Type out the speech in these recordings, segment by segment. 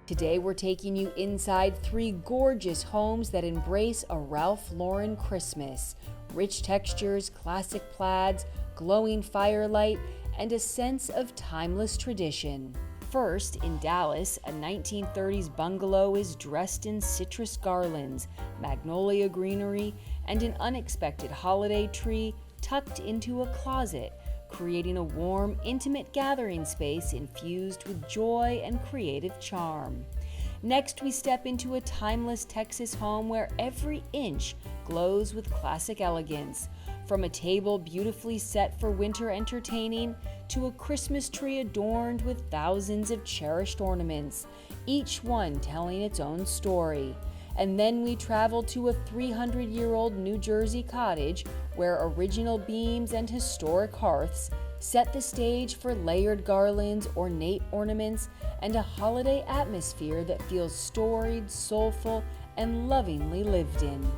Today we're taking you inside 3 gorgeous homes that embrace a Ralph Lauren Christmas. Rich textures, classic plaids, glowing firelight, and a sense of timeless tradition. First, in Dallas, a 1930s bungalow is dressed in citrus garlands, magnolia greenery, and an unexpected holiday tree tucked into a closet, creating a warm, intimate gathering space infused with joy and creative charm. Next, we step into a timeless Texas home where every inch glows with classic elegance. From a table beautifully set for winter entertaining to a Christmas tree adorned with thousands of cherished ornaments, each one telling its own story. And then we travel to a 300-year-old New Jersey cottage where original beams and historic hearths set the stage for layered garlands, ornate ornaments, and a holiday atmosphere that feels storied, soulful, and lovingly lived in.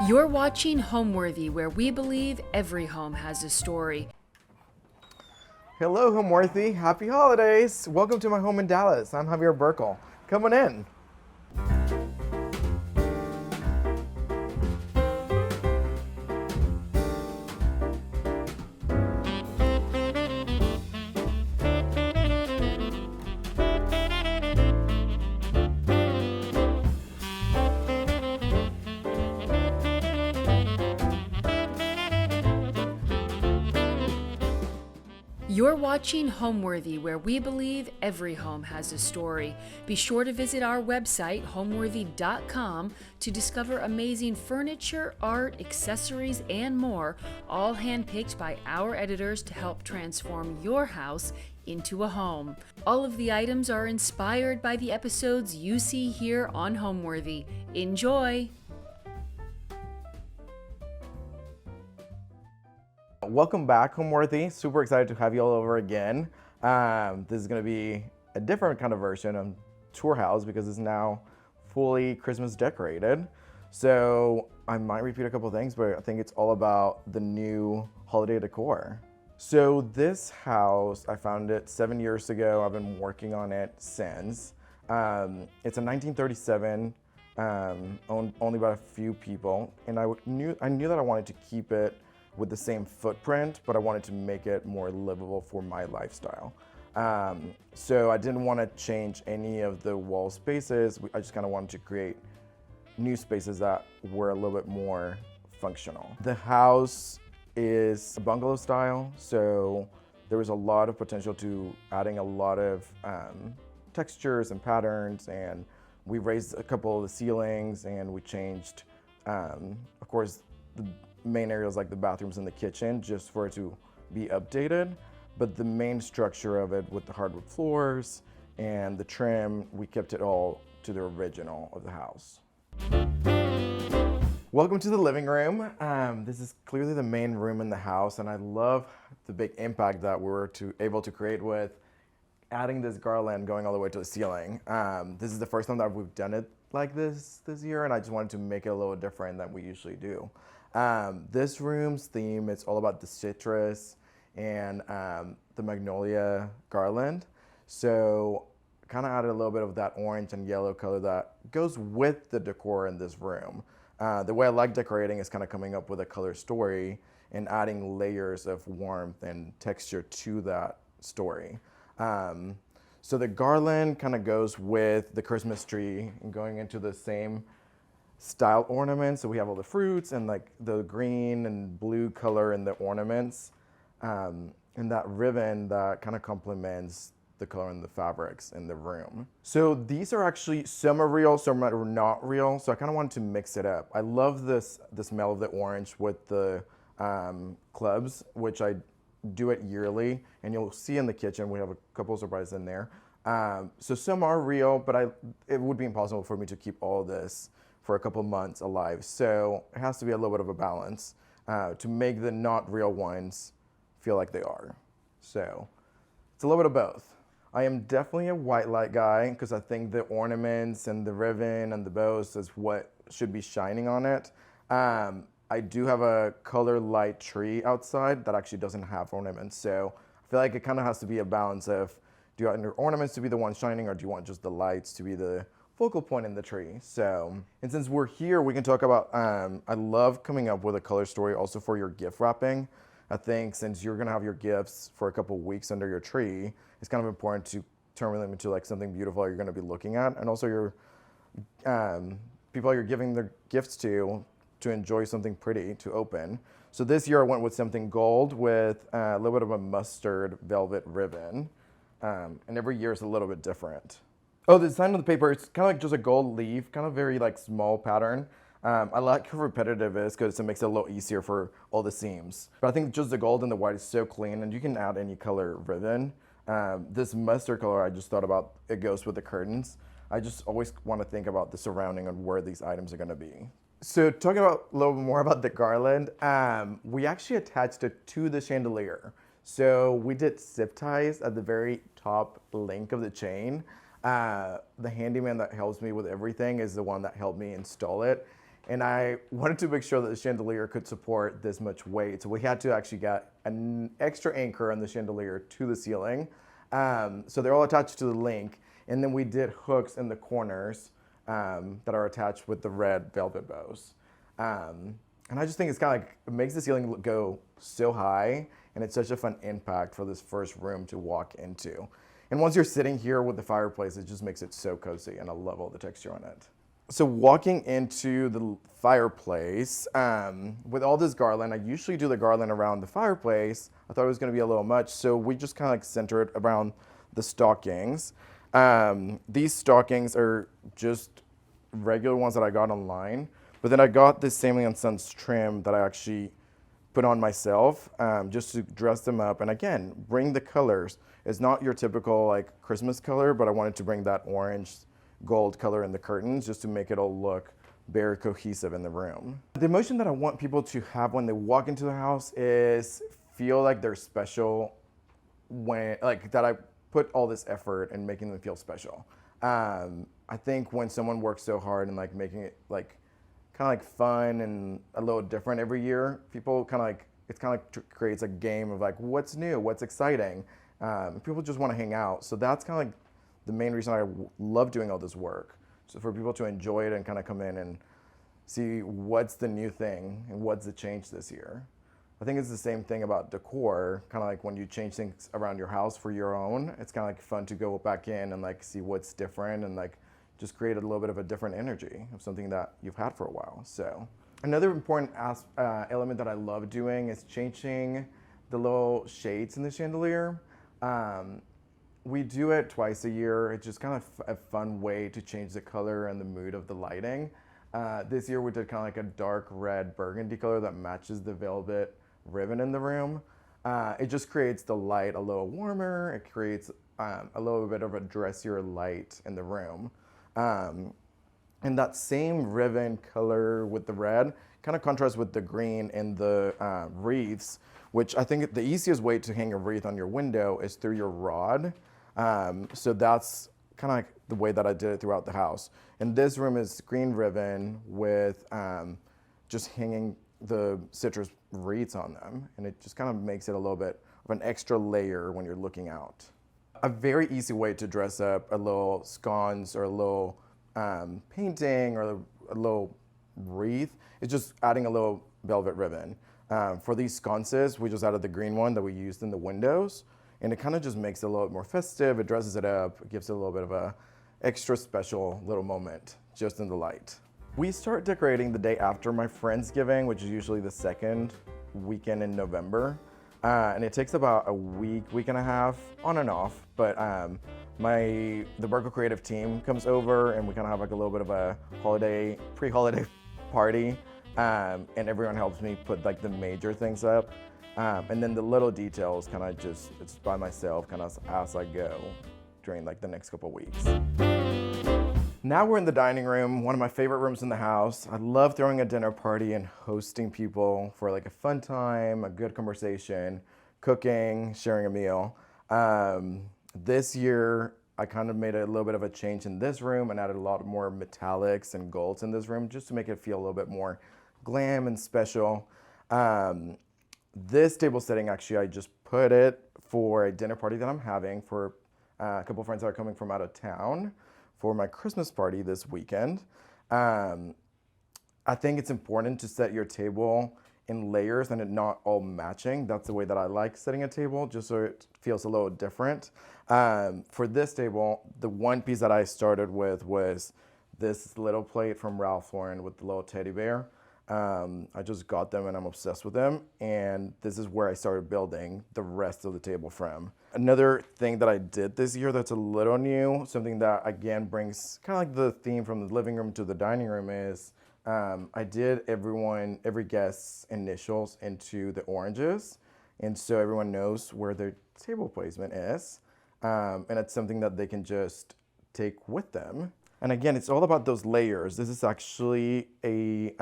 You're watching Homeworthy, where we believe every home has a story. Hello, Homeworthy. Happy holidays. Welcome to my home in Dallas. I'm Javier Burkle. Come on in. You're watching Homeworthy, where we believe every home has a story. Be sure to visit our website, homeworthy.com, to discover amazing furniture, art, accessories, and more, all handpicked by our editors to help transform your house into a home. All of the items are inspired by the episodes you see here on Homeworthy. Enjoy! Welcome back, Homeworthy. Super excited to have you all over again. This is going to be a different kind of version of tour house because it's now fully Christmas decorated. So I might repeat a couple of things, but I think it's all about the new holiday decor. So this house, I found it 7 years ago. I've been working on it since. It's a 1937, owned only by a few people, and I knew that I wanted to keep it with the same footprint, but I wanted to make it more livable for my lifestyle. So I didn't want to change any of the wall spaces. I just kind of wanted to create new spaces that were a little bit more functional. The house is a bungalow style, so there was a lot of potential to adding a lot of textures and patterns, and we raised a couple of the ceilings, and we changed, of course, the main areas like the bathrooms and the kitchen, just for it to be updated. But the main structure of it with the hardwood floors and the trim, we kept it all to the original of the house. Welcome to the living room. This is clearly the main room in the house, and I love the big impact that we were able to create with adding this garland going all the way to the ceiling. This is the first time that we've done it like this year, and I just wanted to make it a little different than we usually do. This room's theme, it's all about the citrus and the magnolia garland. So kind of added a little bit of that orange and yellow color that goes with the decor in this room. The way I like decorating is kind of coming up with a color story and adding layers of warmth and texture to that story. So the garland kind of goes with the Christmas tree and going into the same style ornaments. So we have all the fruits and like the green and blue color in the ornaments, and that ribbon that kind of complements the color in the fabrics in the room. So these are actually, some are real, some are not real. So I kind of wanted to mix it up. I love the smell of the orange with the clubs, which I do it yearly, and you'll see in the kitchen we have a couple of surprises in there. So some are real, but it would be impossible for me to keep all this for a couple months alive. So it has to be a little bit of a balance to make the not real ones feel like they are. So it's a little bit of both. I am definitely a white light guy because I think the ornaments and the ribbon and the bows is what should be shining on it. I do have a color light tree outside that actually doesn't have ornaments, so I feel like it kind of has to be a balance of, do you want your ornaments to be the ones shining, or do you want just the lights to be the focal point in the tree? So, and since we're here, we can talk about, I love coming up with a color story also for your gift wrapping. I think since you're gonna have your gifts for a couple weeks under your tree, it's kind of important to turn them into like something beautiful you're gonna be looking at, and also your people you're giving their gifts to enjoy something pretty to open. So this year I went with something gold with a little bit of a mustard velvet ribbon. And every year is a little bit different. Oh, the design of the paper, it's kind of like just a gold leaf, kind of very like small pattern. I like how repetitive it is because it makes it a little easier for all the seams. But I think just the gold and the white is so clean, and you can add any color ribbon. This mustard color, I just thought about, it goes with the curtains. I just always want to think about the surrounding and where these items are going to be. So talking about a little bit more about the garland, we actually attached it to the chandelier. So we did zip ties at the very top link of the chain. The handyman that helps me with everything is the one that helped me install it. And I wanted to make sure that the chandelier could support this much weight. So we had to actually get an extra anchor on the chandelier to the ceiling. So they're all attached to the link. And then we did hooks in the corners that are attached with the red velvet bows. And I just think it's kind of like, it makes the ceiling go so high, and it's such a fun impact for this first room to walk into. And once you're sitting here with the fireplace, it just makes it so cozy, and I love all the texture on it. So walking into the fireplace, with all this garland, I usually do the garland around the fireplace. I thought it was gonna be a little much, so we just kind of like center it around the stockings. These stockings are just regular ones that I got online, but then I got this Samuel & Sons trim that I actually put on myself, just to dress them up. And again, bring the colors. It's not your typical like Christmas color, but I wanted to bring that orange gold color in the curtains just to make it all look very cohesive in the room. The emotion that I want people to have when they walk into the house is feel like they're special, when like that I put all this effort in making them feel special. I think when someone works so hard and like making it like kind of like fun and a little different every year, people kind of like, it's kind of like creates a game of like, what's new, what's exciting. People just want to hang out. So that's kind of like the main reason I love doing all this work. So for people to enjoy it and kind of come in and see what's the new thing and what's the change this year. I think it's the same thing about decor, kind of like when you change things around your house for your own, it's kind of like fun to go back in and like see what's different and like just create a little bit of a different energy of something that you've had for a while. So another important element that I love doing is changing the little shades in the chandelier. We do it twice a year. It's just kind of a fun way to change the color and the mood of the lighting. This year we did kind of like a dark red burgundy color that matches the velvet ribbon in the room. It just creates the light a little warmer. It creates a little bit of a dressier light in the room. And that same ribbon color with the red kind of contrasts with the green and the wreaths, which I think the easiest way to hang a wreath on your window is through your rod. So that's kind of like the way that I did it throughout the house. And this room is green ribbon with just hanging the citrus wreaths on them. And it just kind of makes it a little bit of an extra layer when you're looking out. A very easy way to dress up a little scones or a little painting or a little wreath is just adding a little velvet ribbon. For these sconces, we just added the green one that we used in the windows, and it kind of just makes it a little bit more festive. It dresses it up, it gives it a little bit of a extra special little moment just in the light. We start decorating the day after my Friendsgiving, which is usually the second weekend in November. And it takes about a week and a half, on and off. But the Bungalow creative team comes over and we kind of have like a little bit of a pre-holiday party. And everyone helps me put like the major things up. And then the little details kind of just, it's by myself kind of as I go during like the next couple of weeks. Now we're in the dining room, one of my favorite rooms in the house. I love throwing a dinner party and hosting people for like a fun time, a good conversation, cooking, sharing a meal. This year, I kind of made a little bit of a change in this room and added a lot more metallics and golds in this room just to make it feel a little bit more glam and special. This table setting, actually, I just put it for a dinner party that I'm having for a couple of friends that are coming from out of town for my Christmas party this weekend. I think it's important to set your table in layers and it not all matching. That's the way that I like setting a table, just so it feels a little different. For this table, the one piece that I started with was this little plate from Ralph Lauren with the little teddy bear. I just got them and I'm obsessed with them. And this is where I started building the rest of the table from. Another thing that I did this year that's a little new, something that again brings kind of like the theme from the living room to the dining room is I did every guest's initials into the oranges. And so everyone knows where their table placement is. And it's something that they can just take with them. And again, it's all about those layers. This is actually a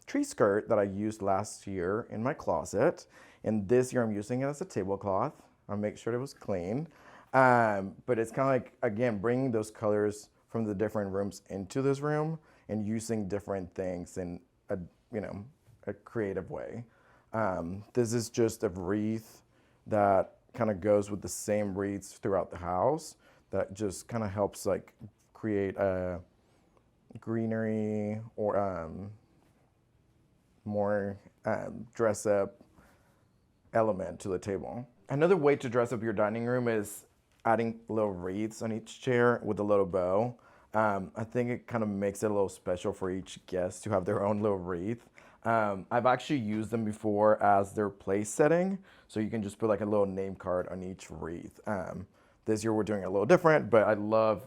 tree skirt that I used last year in my closet. And this year I'm using it as a tablecloth. I'll make sure it was clean. But it's kind of like, again, bringing those colors from the different rooms into this room and using different things in a creative way. This is just a wreath that kind of goes with the same wreaths throughout the house that just kind of helps like create a greenery or more dress up element to the table. Another way to dress up your dining room is adding little wreaths on each chair with a little bow. I think it kind of makes it a little special for each guest to have their own little wreath. I've actually used them before as their place setting, so you can just put like a little name card on each wreath. This year we're doing it a little different, but I love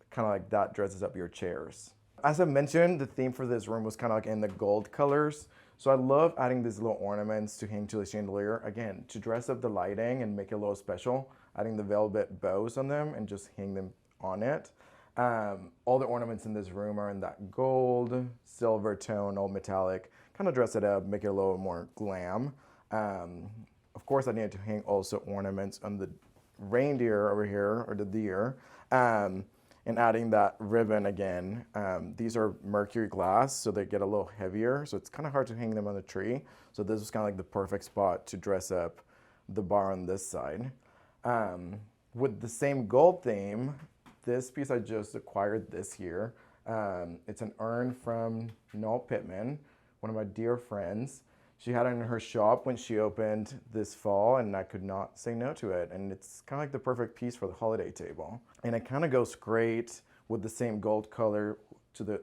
kind of like that dresses up your chairs. As I mentioned, the theme for this room was kind of like in the gold colors. So I love adding these little ornaments to hang to the chandelier. Again, to dress up the lighting and make it a little special, adding the velvet bows on them and just hang them on it. All the ornaments in this room are in that gold, silver tone, all metallic. Kind of dress it up, make it a little more glam. Of course, I needed to hang also ornaments on the reindeer over here, or the deer. And adding that ribbon again. These are mercury glass, so they get a little heavier, so it's kind of hard to hang them on the tree. So this was kind of like the perfect spot to dress up the bar on this side. With the same gold theme, this piece I just acquired this year. It's an urn from Noel Pittman, one of my dear friends. She had it in her shop when she opened this fall, and I could not say no to it. And it's kind of like the perfect piece for the holiday table. And it kind of goes great with the same gold color to the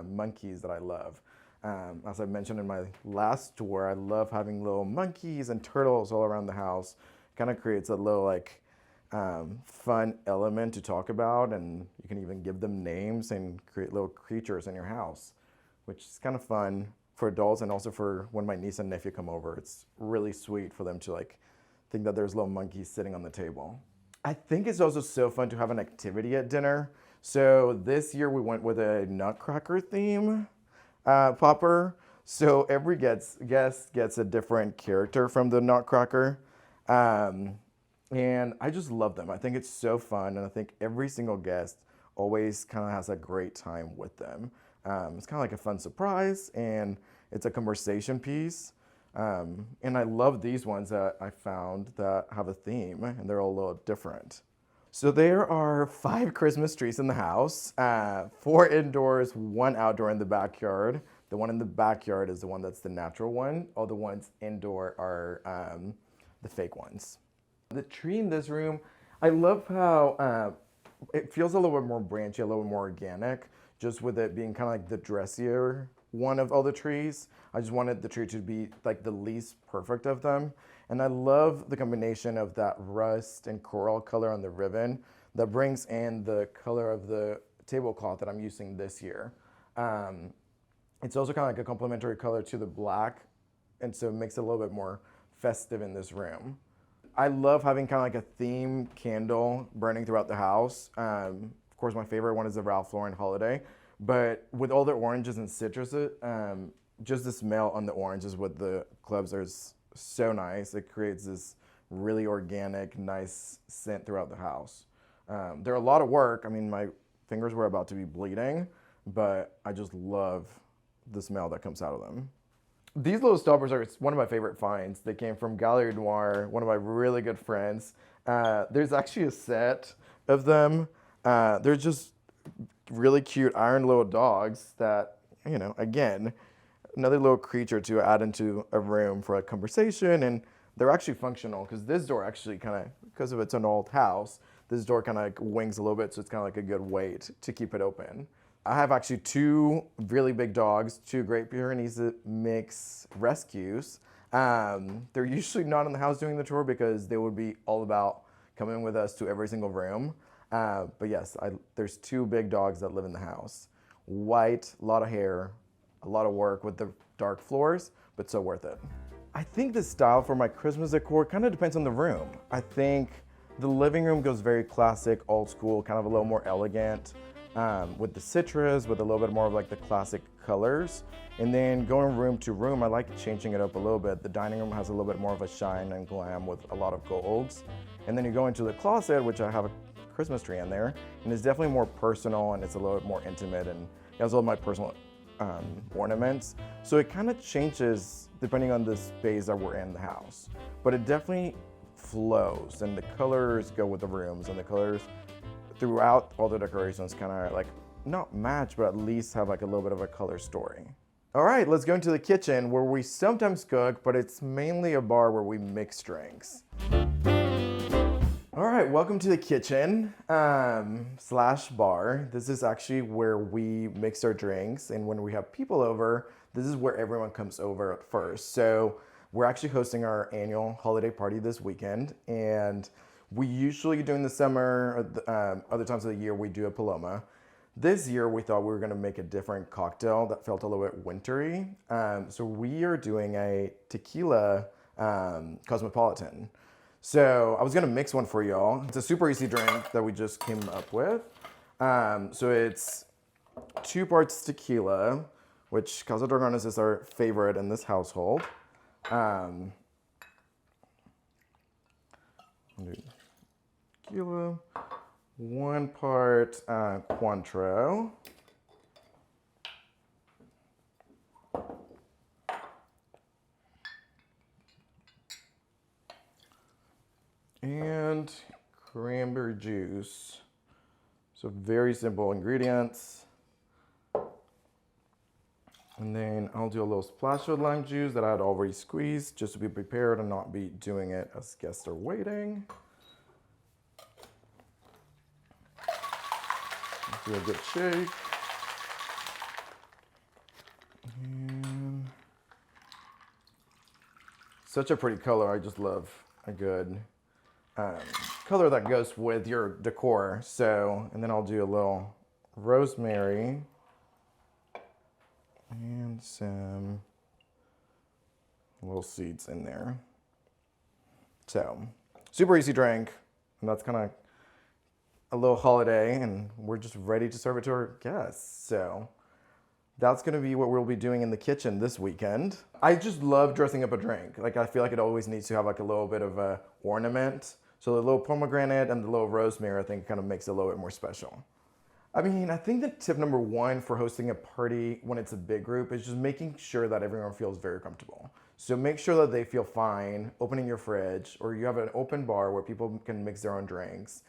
monkeys that I love. As I mentioned in my last tour, I love having little monkeys and turtles all around the house. It kind of creates a little like fun element to talk about, and you can even give them names and create little creatures in your house, which is kind of fun for adults and also for when my niece and nephew come over. It's really sweet for them to like think that there's little monkeys sitting on the table. I think it's also so fun to have an activity at dinner. So this year we went with a nutcracker theme popper. So every guest gets a different character from the nutcracker. And I just love them. I think it's so fun, and I think every single guest always kind of has a great time with them. It's kind of like a fun surprise, and it's a conversation piece. And I love these ones that I found that have a theme, and they're all a little different. So there are 5 Christmas trees in the house, 4 indoors, 1 outdoor in the backyard. The one in the backyard is the one that's the natural one. All the ones indoor are the fake ones. The tree in this room, I love how it feels a little bit more branchy, a little bit more organic, just with it being kind of like the dressier one of all the trees. I just wanted the tree to be like the least perfect of them. And I love the combination of that rust and coral color on the ribbon that brings in the color of the tablecloth that I'm using this year. It's also kind of like a complementary color to the black, and so it makes it a little bit more festive in this room. I love having kind of like a theme candle burning throughout the house. Of course, my favorite one is the Ralph Lauren holiday, but with all the oranges and citrus, just the smell on the oranges with the cloves is so nice. It creates this really organic, nice scent throughout the house. They're a lot of work. I mean, my fingers were about to be bleeding, but I just love the smell that comes out of them. These little stoppers are one of my favorite finds. They came from Gallery Noir, one of my really good friends. There's actually a set of them. They're just really cute iron little dogs that, again, another little creature to add into a room for a conversation. And they're actually functional because this door actually because of it's an old house, this door kind of like wings a little bit. So it's kind of like a good weight to keep it open. I have actually two really big dogs, two Great Pyrenees mix rescues. They're usually not in the house doing the tour because they would be all about coming with us to every single room. But yes, there's two big dogs that live in the house. White, a lot of hair, a lot of work with the dark floors, but so worth it. I think the style for my Christmas decor kind of depends on the room. I think the living room goes very classic, old school, kind of a little more elegant. With the citrus, with a little bit more of like the classic colors. And then going room to room, I like changing it up a little bit. The dining room has a little bit more of a shine and glam with a lot of golds. And then you go into the closet, which I have a Christmas tree in there, and it's definitely more personal and it's a little bit more intimate, and it has all my personal ornaments. So it kind of changes depending on the space that we're in the house. But it definitely flows, and the colors go with the rooms, and the colors throughout all the decorations kind of like not match, but at least have like a little bit of a color story. All right, let's go into the kitchen where we sometimes cook, but it's mainly a bar where we mix drinks. All right, welcome to the kitchen slash bar. This is actually where we mix our drinks, and when we have people over, this is where everyone comes over at first. So we're actually hosting our annual holiday party this weekend, and we usually, during the summer, or other times of the year, we do a Paloma. This year, we thought we were gonna make a different cocktail that felt a little bit wintry. So we are doing a tequila cosmopolitan. So I was gonna mix one for y'all. It's a super easy drink that we just came up with. So it's 2 parts tequila, which Casa de Garlands is our favorite in this household. Tequila, 1 part Cointreau, and cranberry juice. So very simple ingredients. And then I'll do a little splash of lime juice that I had already squeezed just to be prepared and not be doing it as guests are waiting. Do a good shake. And such a pretty color. I just love a good color that goes with your decor. So, and then I'll do a little rosemary and some little seeds in there. So, super easy drink, and that's kind of a little holiday, and we're just ready to serve it to our guests. So that's gonna be what we'll be doing in the kitchen this weekend. I just love dressing up a drink. Like, I feel like it always needs to have like a little bit of a ornament. So the little pomegranate and the little rosemary, I think, kind of makes it a little bit more special. I mean, I think that tip number 1 for hosting a party when it's a big group is just making sure that everyone feels very comfortable. So make sure that they feel fine opening your fridge, or you have an open bar where people can mix their own drinks.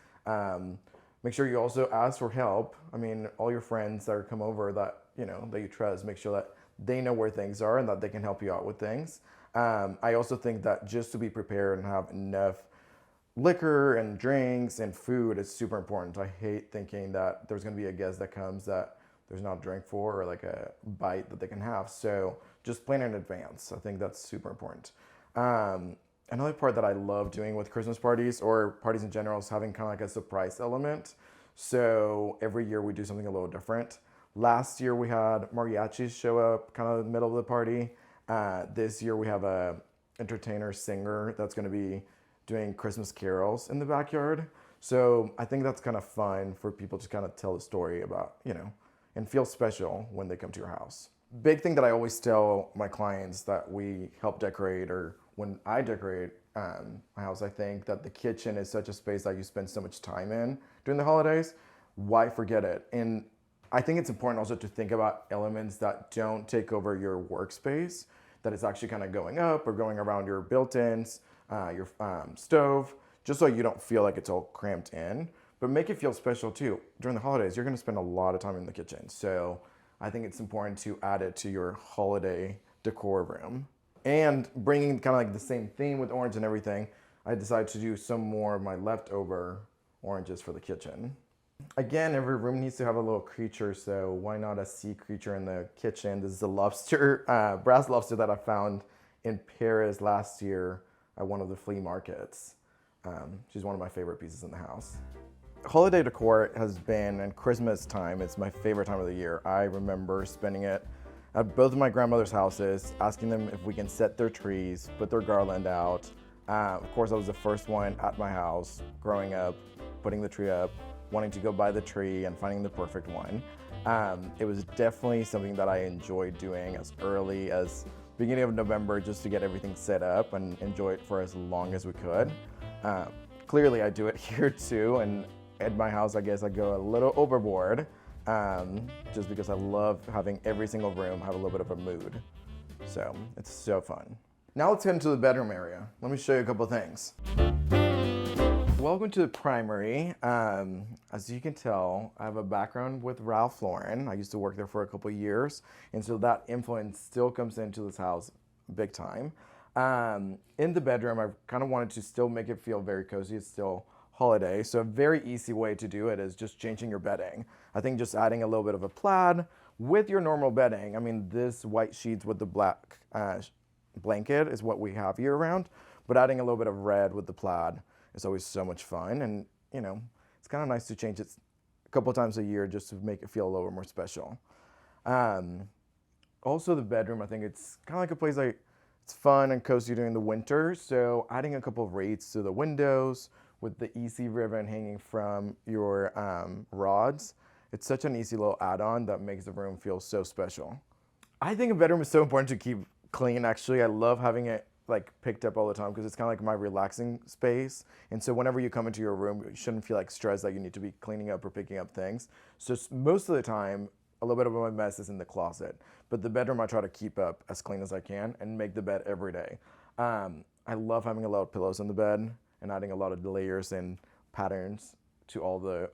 Make sure you also ask for help. I mean, all your friends that come over that you trust, make sure that they know where things are and that they can help you out with things. I also think that just to be prepared and have enough liquor and drinks and food is super important. I hate thinking that there's gonna be a guest that comes that there's not a drink for or like a bite that they can have. So just plan in advance. I think that's super important. Another part that I love doing with Christmas parties or parties in general is having kind of like a surprise element. So every year we do something a little different. Last year we had mariachis show up kind of in the middle of the party. This year we have a entertainer singer that's going to be doing Christmas carols in the backyard. So I think that's kind of fun for people to kind of tell a story about, and feel special when they come to your house. Big thing that I always tell my clients that we help decorate, or when I decorate my house. I think that the kitchen is such a space that you spend so much time in during the holidays. Why forget it? And I think it's important also to think about elements that don't take over your workspace, that it's actually kind of going up or going around your built-ins, your stove, just so you don't feel like it's all cramped in, but make it feel special too. During the holidays, you're gonna spend a lot of time in the kitchen. So I think it's important to add it to your holiday decor room. And bringing kind of like the same theme with orange and everything, I decided to do some more of my leftover oranges for the kitchen. Again, every room needs to have a little creature, so why not a sea creature in the kitchen? This is a lobster, brass lobster that I found in Paris last year at one of the flea markets. She's one of my favorite pieces in the house. Holiday decor has been, and Christmas time, it's my favorite time of the year. I remember spending it at both of my grandmother's houses, asking them if we can set their trees, put their garland out. Of course, I was the first one at my house growing up, putting the tree up, wanting to go buy the tree and finding the perfect one. It was definitely something that I enjoyed doing as early as beginning of November, just to get everything set up and enjoy it for as long as we could. Clearly I do it here too, and at my house I guess I go a little overboard, just because I love having every single room have a little bit of a mood. So it's so fun. Now let's get into the bedroom area. Let me show you a couple things. Welcome to the primary. As you can tell, I have a background with Ralph Lauren. I used to work there for a couple of years, and so that influence still comes into this house big time. In the bedroom, I kind of wanted to still make it feel very cozy. It's still holiday, so a very easy way to do it is just changing your bedding. I think just adding a little bit of a plaid with your normal bedding. I mean, this white sheets with the black blanket is what we have year round, but adding a little bit of red with the plaid is always so much fun, and you know, it's kind of nice to change it a couple times a year just to make it feel a little more special. Also the bedroom, I think it's kind of like a place it's fun and cozy during the winter, so adding a couple of wreaths to the windows with the easy ribbon hanging from your rods. It's such an easy little add-on that makes the room feel so special. I think a bedroom is so important to keep clean, actually. I love having it like picked up all the time because it's kind of like my relaxing space. And so whenever you come into your room, you shouldn't feel like stressed that you need to be cleaning up or picking up things. So most of the time, a little bit of my mess is in the closet, but the bedroom I try to keep up as clean as I can and make the bed every day. I love having a lot of pillows on the bed and adding a lot of layers and patterns to all the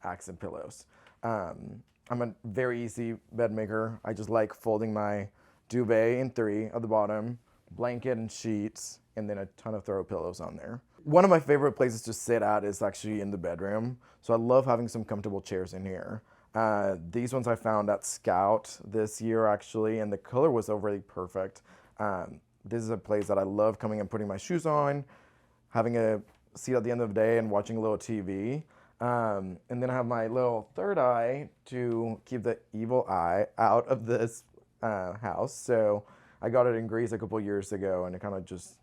accent pillows. I'm a very easy bed maker. I just like folding my duvet in 3 at the bottom, blanket and sheets, and then a ton of throw pillows on there. One of my favorite places to sit at is actually in the bedroom. So I love having some comfortable chairs in here. These ones I found at Scout this year actually, and the color was already perfect. This is a place that I love coming and putting my shoes on, having a seat at the end of the day and watching a little TV. And then I have my little third eye to keep the evil eye out of this house. So I got it in Greece a couple years ago, and it kind of just,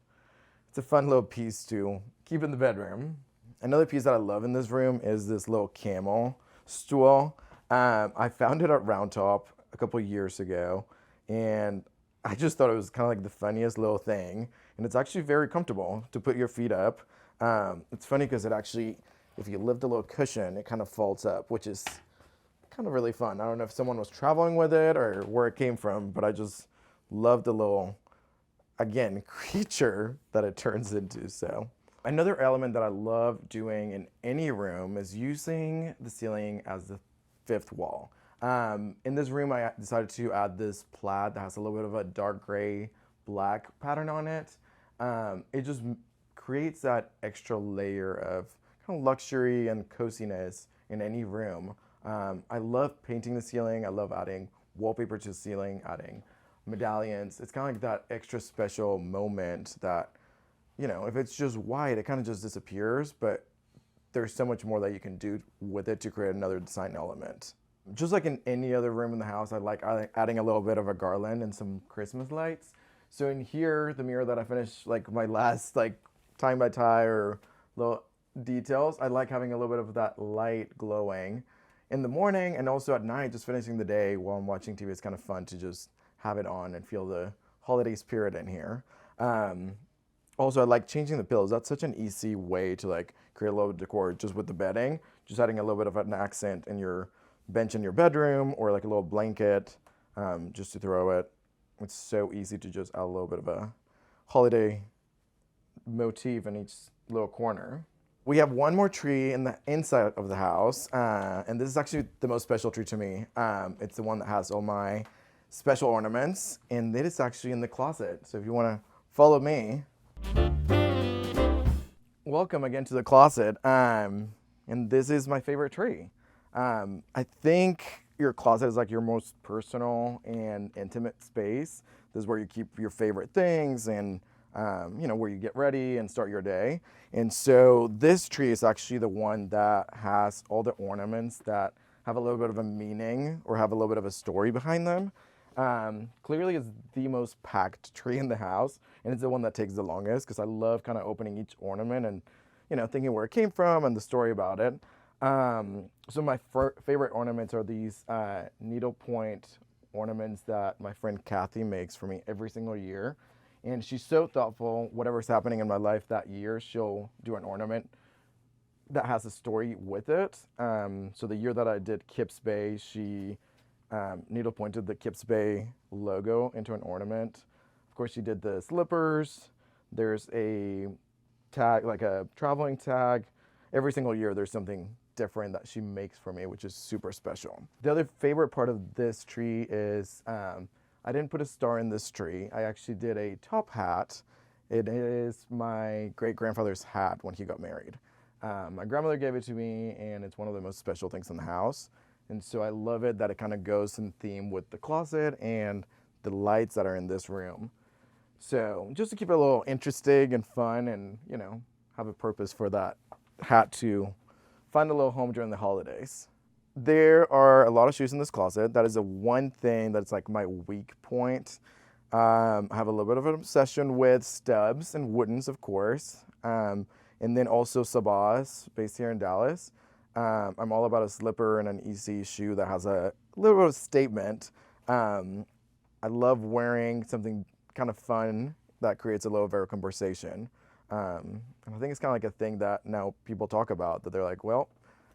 it's a fun little piece to keep in the bedroom. Another piece that I love in this room is this little camel stool. I found it at Round Top a couple years ago, and I just thought it was kind of like the funniest little thing. And it's actually very comfortable to put your feet up. It's funny because it actually, if you lift a little cushion, it kind of folds up, which is kind of really fun. I don't know if someone was traveling with it or where it came from, but I just love the little, again, creature that it turns into. So another element that I love doing in any room is using the ceiling as the 5th wall. In this room, I decided to add this plaid that has a little bit of a dark gray black pattern on it. It just creates that extra layer of kind of luxury and coziness in any room. I love painting the ceiling. I love adding wallpaper to the ceiling, adding medallions. It's kind of like that extra special moment that, you know, if it's just white, it kind of just disappears, but there's so much more that you can do with it to create another design element. Just like in any other room in the house, I like adding a little bit of a garland and some Christmas lights. So in here, the mirror that I finished, like my last like tie by tie or little details, I like having a little bit of that light glowing in the morning, and also at night, just finishing the day while I'm watching TV. It's kind of fun to just have it on and feel the holiday spirit in here. Also, I like changing the pillows. That's such an easy way to like create a little decor just with the bedding. Just adding a little bit of an accent in your bench in your bedroom or like a little blanket just to throw it. It's so easy to just add a little bit of a holiday motif in each little corner. We have one more tree in the inside of the house, and this is actually the most special tree to me. It's the one that has all my special ornaments, and it is actually in the closet. So if you want to follow me, welcome again to the closet. And this is my favorite tree. I think your closet is like your most personal and intimate space. This is where you keep your favorite things and where you get ready and start your day. And so this tree is actually the one that has all the ornaments that have a little bit of a meaning or have a little bit of a story behind them. Clearly it's the most packed tree in the house, and it's the one that takes the longest because I love kind of opening each ornament and thinking where it came from and the story about it. So my favorite ornaments are these needlepoint ornaments that my friend Kathy makes for me every single year. And she's so thoughtful. Whatever's happening in my life that year, she'll do an ornament that has a story with it. So the year that I did Kips Bay, she needle pointed the Kips Bay logo into an ornament. Of course, she did the slippers. There's a tag, like a traveling tag. Every single year, there's something different that she makes for me, which is super special. The other favorite part of this tree is I didn't put a star in this tree. I actually did a top hat. It is my great-grandfather's hat when he got married. My grandmother gave it to me, and it's one of the most special things in the house. And so I love it that it kind of goes in theme with the closet and the lights that are in this room. So just to keep it a little interesting and fun and, have a purpose for that hat to find a little home during the holidays. There are a lot of shoes in this closet. That is the one thing that's like my weak point. I have a little bit of an obsession with stubs and woodens, of course. And then also Sabahs, based here in Dallas. I'm all about a slipper and an easy shoe that has a little bit of statement. I love wearing something kind of fun that creates a little bit of conversation. And I think it's kind of like a thing that now people talk about, that they're like, well,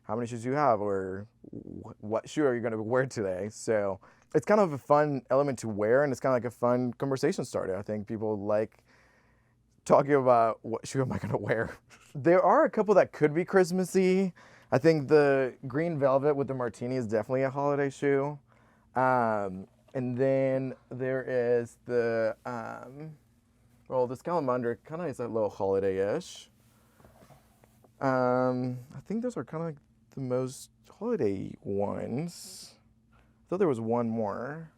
how many shoes do you have, or what shoe are you going to wear today? So it's kind of a fun element to wear, and it's kind of like a fun conversation starter. I think people like talking about what shoe am I going to wear. There are a couple that could be Christmassy. I think the green velvet with the martini is definitely a holiday shoe. And then there is the, the salamander kind of is a little holiday-ish. I think those are kind of like the most holiday ones. I thought there was one more.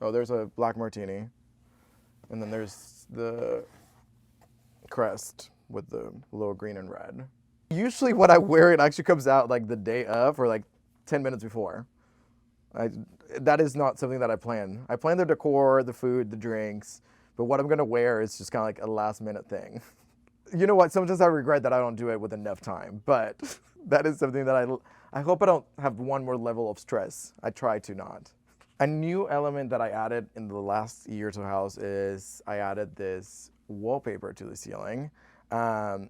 Oh, there's a black martini. And then there's the crest with the little green and red. Usually when I wear it actually comes out like the day of or like 10 minutes before. That is not something that I plan. I plan the decor, the food, the drinks, but what I'm gonna wear is just kind of like a last minute thing. You know what, sometimes I regret that I don't do it with enough time, but that is something that I hope I don't have one more level of stress. I try to not. A new element that I added in the last year to the house is I added this wallpaper to the ceiling.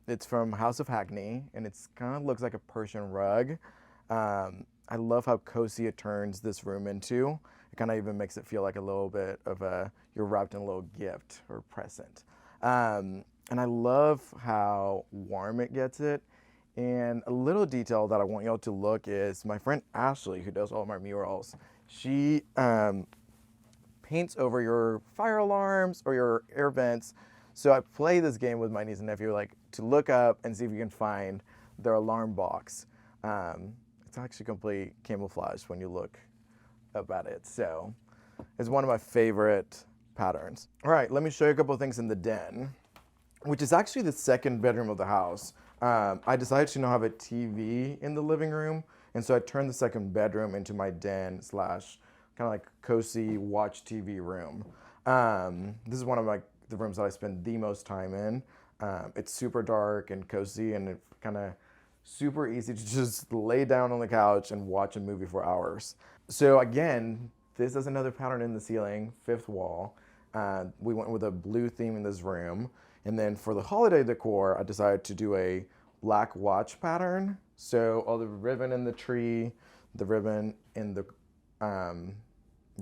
It's from House of Hackney, and it's kind of looks like a Persian rug. I love how cozy it turns this room into. It kind of even makes it feel like a little bit of you're wrapped in a little gift or present. And I love how warm it gets it. And a little detail that I want y'all to look is my friend Ashley, who does all my murals. She paints over your fire alarms or your air vents. So I play this game with my niece and nephew, like to look up and see if you can find their alarm box. It's actually complete camouflage when you look up at it. So it's one of my favorite patterns. All right, let me show you a couple of things in the den, which is actually the second bedroom of the house. I decided to now have a TV in the living room, and so I turned the second bedroom into my den / kind of like cozy watch TV room. This is one of the rooms that I spend the most time in. It's super dark and cozy, and it's kind of super easy to just lay down on the couch and watch a movie for hours. So again, this is another pattern in the ceiling, fifth wall. We went with a blue theme in this room. And then for the holiday decor, I decided to do a black watch pattern. So all the ribbon in the tree, the ribbon in the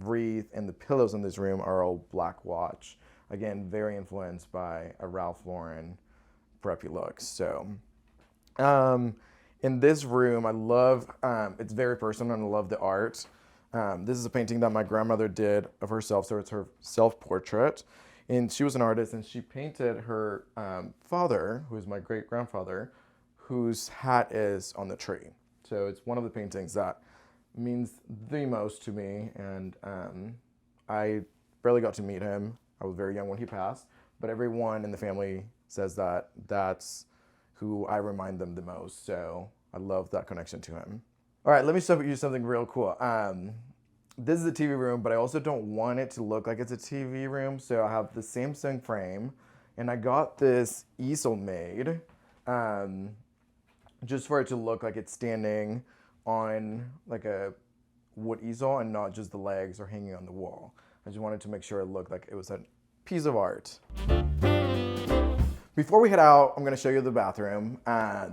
wreath, and the pillows in this room are all black watch. Again, very influenced by a Ralph Lauren preppy look. So in this room, I love, it's very personal and I love the art. This is a painting that my grandmother did of herself, so it's her self-portrait. And she was an artist, and she painted her father, who is my great-grandfather, whose hat is on the tree. So it's one of the paintings that means the most to me, and I barely got to meet him. I was very young when he passed, but everyone in the family says that that's who I remind them the most, so I love that connection to him. All right, let me show you something real cool. This is a TV room, but I also don't want it to look like it's a TV room, so I have the Samsung frame, and I got this easel made just for it to look like it's standing on like a wood easel and not just the legs or hanging on the wall. I just wanted to make sure it looked like it was a piece of art. Before we head out, I'm gonna show you the bathroom.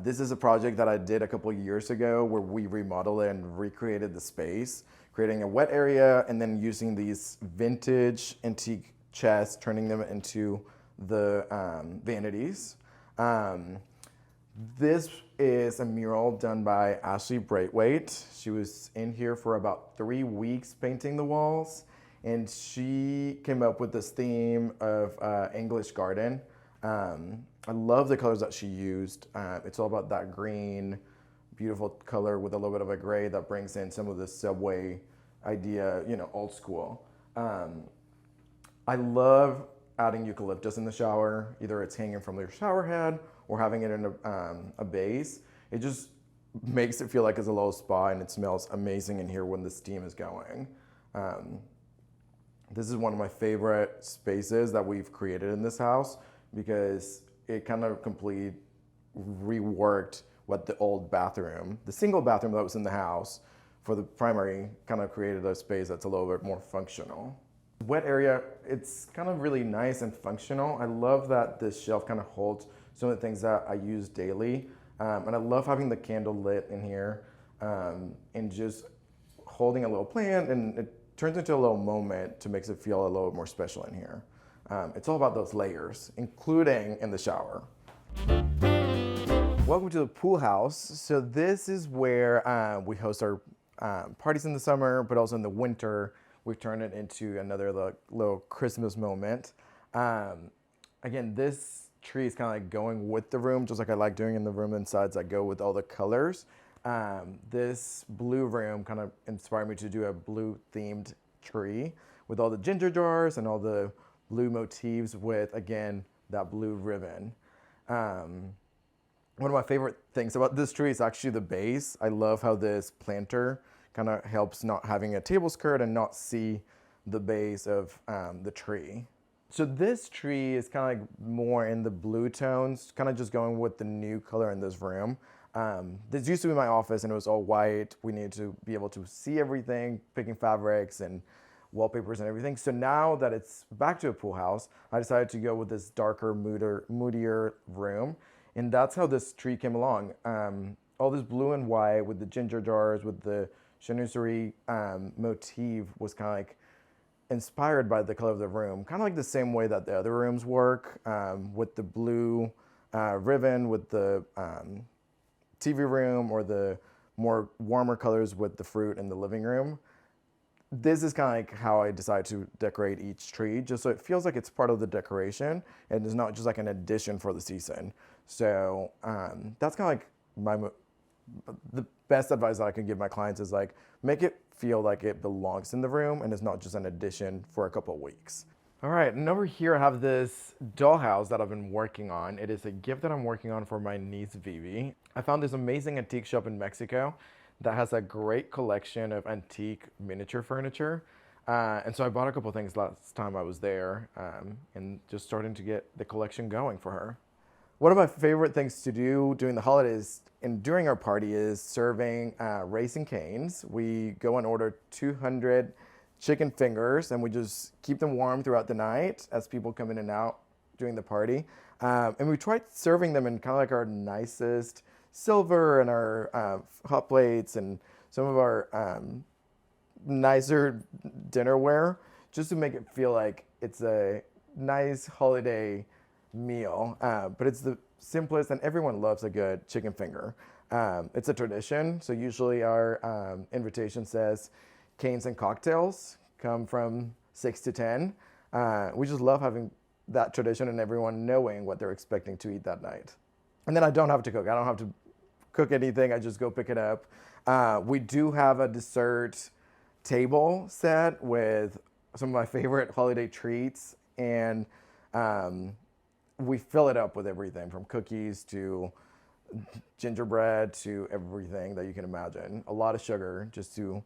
This is a project that I did a couple years ago where we remodeled it and recreated the space, creating a wet area and then using these vintage antique chests, turning them into the vanities. This is a mural done by Ashley Braithwaite. She was in here for about 3 weeks painting the walls, and she came up with this theme of English garden. I love the colors that she used. It's all about that green, beautiful color with a little bit of a gray that brings in some of the subway idea, you know, old school. I love adding eucalyptus in the shower. Either it's hanging from your shower head or having it in a base. It just makes it feel like it's a little spa, and it smells amazing in here when the steam is going. This is one of my favorite spaces that we've created in this house because it kind of completely reworked what the old bathroom, the single bathroom that was in the house for the primary, kind of created a space that's a little bit more functional. Wet area, it's kind of really nice and functional. I love that this shelf kind of holds some of the things that I use daily. And I love having the candle lit in here and just holding a little plant, and it turns into a little moment to make it feel a little more special in here. It's all about those layers, including in the shower. Welcome to the pool house. So this is where we host our parties in the summer, but also in the winter. We've turned it into another little Christmas moment. Again, this tree is kind of like going with the room, just like I like doing in the room insides that go with all the colors. This blue room kind of inspired me to do a blue themed tree with all the ginger jars and all the blue motifs with, again, that blue ribbon. One of my favorite things about this tree is actually the base. I love how this planter kind of helps not having a table skirt and not see the base of the tree. So this tree is kind of like more in the blue tones, kind of just going with the new color in this room. This used to be my office and it was all white. We needed to be able to see everything, picking fabrics and wallpapers and everything. So now that it's back to a pool house, I decided to go with this darker, moodier room. And that's how this tree came along. All this blue and white with the ginger jars, with the chinoiserie motif was kind of like inspired by the color of the room, kind of like the same way that the other rooms work, with the blue ribbon, with the TV room, or the more warmer colors with the fruit in the living room. This is kind of like how I decide to decorate each tree, just so it feels like it's part of the decoration and it's not just like an addition for the season. So that's kind of like the best advice that I can give my clients is like, make it feel like it belongs in the room and it's not just an addition for a couple of weeks. All right, and over here I have this dollhouse that I've been working on. It is a gift that I'm working on for my niece Vivi. I found this amazing antique shop in Mexico that has a great collection of antique miniature furniture. And so I bought a couple things last time I was there, and just starting to get the collection going for her. One of my favorite things to do during the holidays and during our party is serving Raising Cane's. We go and order 200 chicken fingers and we just keep them warm throughout the night as people come in and out doing the party. And we tried serving them in kind of like our nicest silver and our hot plates and some of our nicer dinnerware, just to make it feel like it's a nice holiday meal. But it's the simplest, and everyone loves a good chicken finger. It's a tradition, so usually our invitation says canes and cocktails come from 6 to 10. We just love having that tradition and everyone knowing what they're expecting to eat that night. And then I don't have to cook. I don't have to cook anything. I just go pick it up. We do have a dessert table set with some of my favorite holiday treats, and we fill it up with everything from cookies to gingerbread to everything that you can imagine. A lot of sugar just to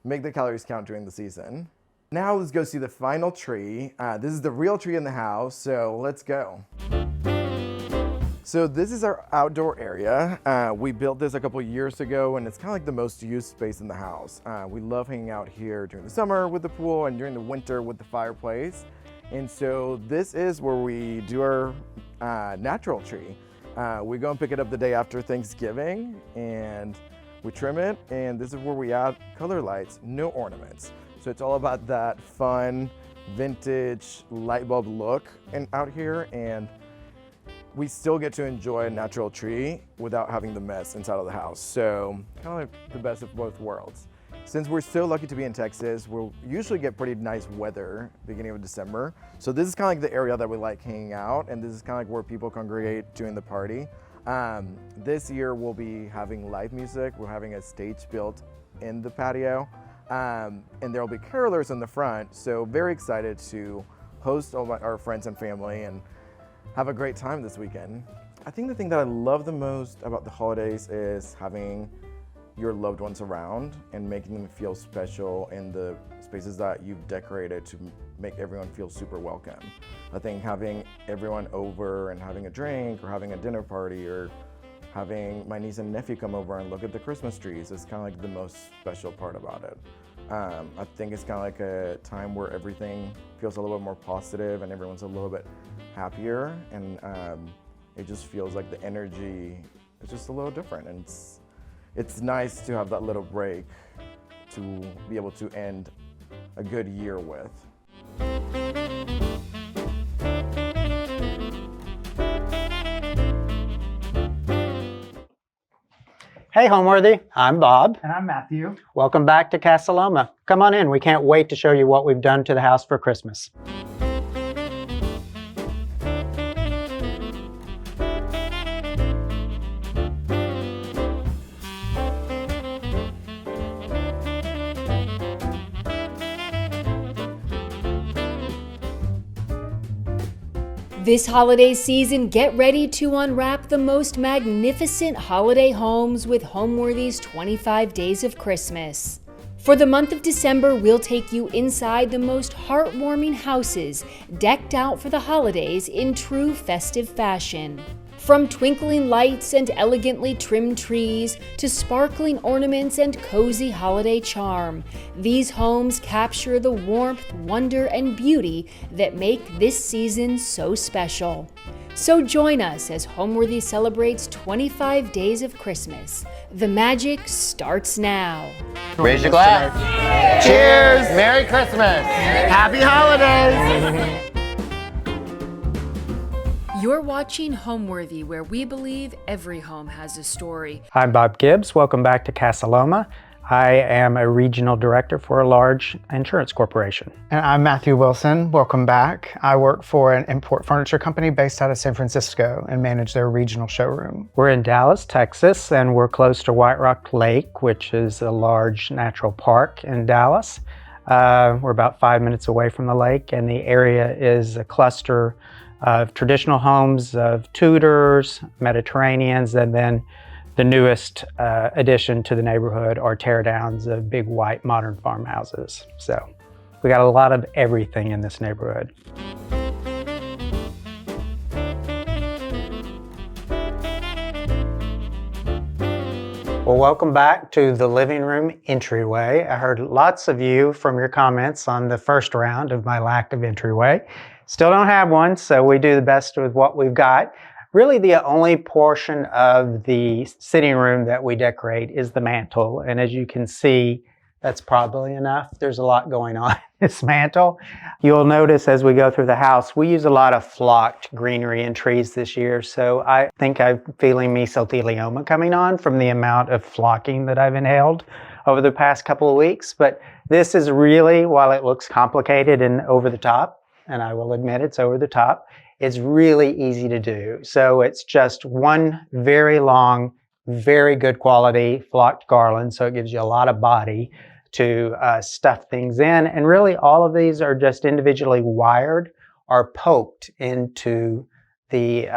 make the calories count during the season. Now let's go see the final tree. This is the real tree in the house, so let's go. So this is our outdoor area. We built this a couple years ago, and it's kind of like the most used space in the house. We love hanging out here during the summer with the pool and during the winter with the fireplace. And so this is where we do our natural tree. We go and pick it up the day after Thanksgiving, and we trim it, and this is where we add color lights, no ornaments. So it's all about that fun, vintage light bulb look out here, and we still get to enjoy a natural tree without having the mess inside of the house. So kind of like the best of both worlds. Since we're so lucky to be in Texas, we'll usually get pretty nice weather beginning of December. So this is kind of like the area that we like hanging out, and this is kind of like where people congregate during the party. This year we'll be having live music. We're having a stage built in the patio. And there will be carolers in the front, so very excited to host all our friends and family and have a great time this weekend. I think the thing that I love the most about the holidays is having your loved ones around and making them feel special in the spaces that you've decorated to make everyone feel super welcome. I think having everyone over and having a drink or having a dinner party or having my niece and nephew come over and look at the Christmas trees is kind of like the most special part about it. I think it's kind of like a time where everything feels a little bit more positive and everyone's a little bit happier, and it just feels like the energy is just a little different, and it's nice to have that little break to be able to end a good year with. Hey Homeworthy, I'm Bob. And I'm Matthew. Welcome back to Castaloma. Come on in, we can't wait to show you what we've done to the house for Christmas. This holiday season, get ready to unwrap the most magnificent holiday homes with Homeworthy's 25 Days of Christmas. For the month of December, we'll take you inside the most heartwarming houses, decked out for the holidays in true festive fashion. From twinkling lights and elegantly trimmed trees to sparkling ornaments and cozy holiday charm, these homes capture the warmth, wonder, and beauty that make this season so special. So join us as Homeworthy celebrates 25 Days of Christmas. The magic starts now. Raise your glass. Cheers! Merry Christmas! Happy holidays! You're watching Homeworthy, where we believe every home has a story. I'm Bob Gibbs, welcome back to Castaloma. I am a regional director for a large insurance corporation. And I'm Matthew Wilson. Welcome back. I work for an import furniture company based out of San Francisco and manage their regional showroom. We're in Dallas, Texas, and we're close to White Rock Lake, which is a large natural park in Dallas. We're about 5 minutes away from the lake, and the area is a cluster of traditional homes of Tudors, Mediterraneans, and then the newest addition to the neighborhood are teardowns of big white modern farmhouses. So we got a lot of everything in this neighborhood. Well, welcome back to the living room entryway. I heard lots of you from your comments on the first round of my lack of entryway. Still don't have one, so we do the best with what we've got. Really, the only portion of the sitting room that we decorate is the mantle. And as you can see, that's probably enough. There's a lot going on in this mantle. You'll notice as we go through the house, we use a lot of flocked greenery and trees this year. So I think I'm feeling mesothelioma coming on from the amount of flocking that I've inhaled over the past couple of weeks. But this is really, while it looks complicated and over the top, and I will admit it's over the top, it's really easy to do. So it's just one very long, very good quality flocked garland. So it gives you a lot of body to stuff things in. And really all of these are just individually wired or poked into the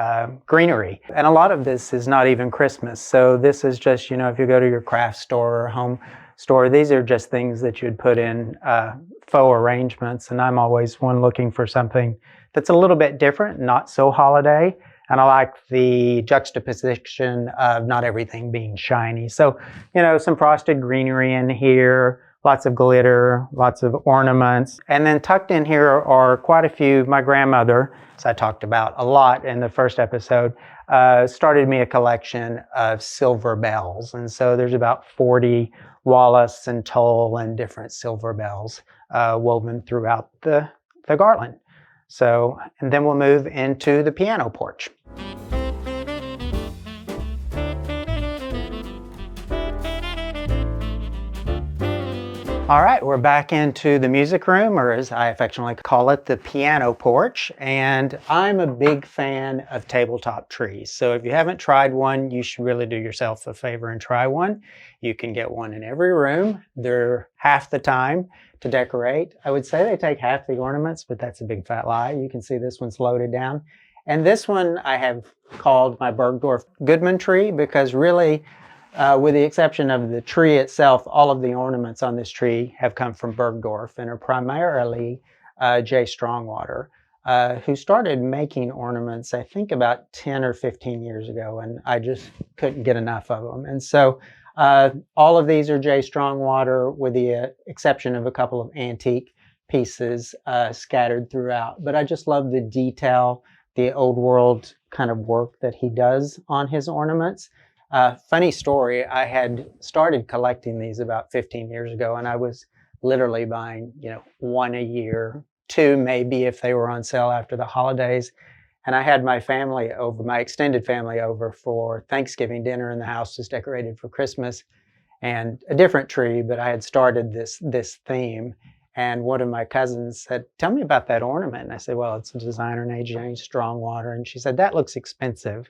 greenery. And a lot of this is not even Christmas. So this is just, you know, if you go to your craft store or home store, these are just things that you'd put in faux arrangements. And I'm always one looking for something that's a little bit different, not so holiday. And I like the juxtaposition of not everything being shiny. So, you know, some frosted greenery in here, lots of glitter, lots of ornaments. And then tucked in here are quite a few. My grandmother, as I talked about a lot in the first episode, started me a collection of silver bells. And so there's about 40 Wallace and Toll and different silver bells woven throughout the garland. So, and then we'll move into the piano porch. All right, we're back into the music room, or as I affectionately call it, the piano porch. And I'm a big fan of tabletop trees. So if you haven't tried one, you should really do yourself a favor and try one. You can get one in every room. They're half the time to decorate. I would say they take half the ornaments, but that's a big fat lie. You can see this one's loaded down. And this one I have called my Bergdorf Goodman tree because really, with the exception of the tree itself, all of the ornaments on this tree have come from Bergdorf and are primarily Jay Strongwater, who started making ornaments, I think about 10 or 15 years ago, and I just couldn't get enough of them. And so all of these are Jay Strongwater with the exception of a couple of antique pieces scattered throughout. But I just love the detail, the old world kind of work that he does on his ornaments. Funny story, I had started collecting these about 15 years ago, and I was literally buying, you know, one a year, two maybe if they were on sale after the holidays. And I had my family over, my extended family over for Thanksgiving dinner, and the house was decorated for Christmas and a different tree, but I had started this theme. And one of my cousins said, "Tell me about that ornament." And I said, "Well, it's a designer named Jay Strongwater." And she said, "That looks expensive."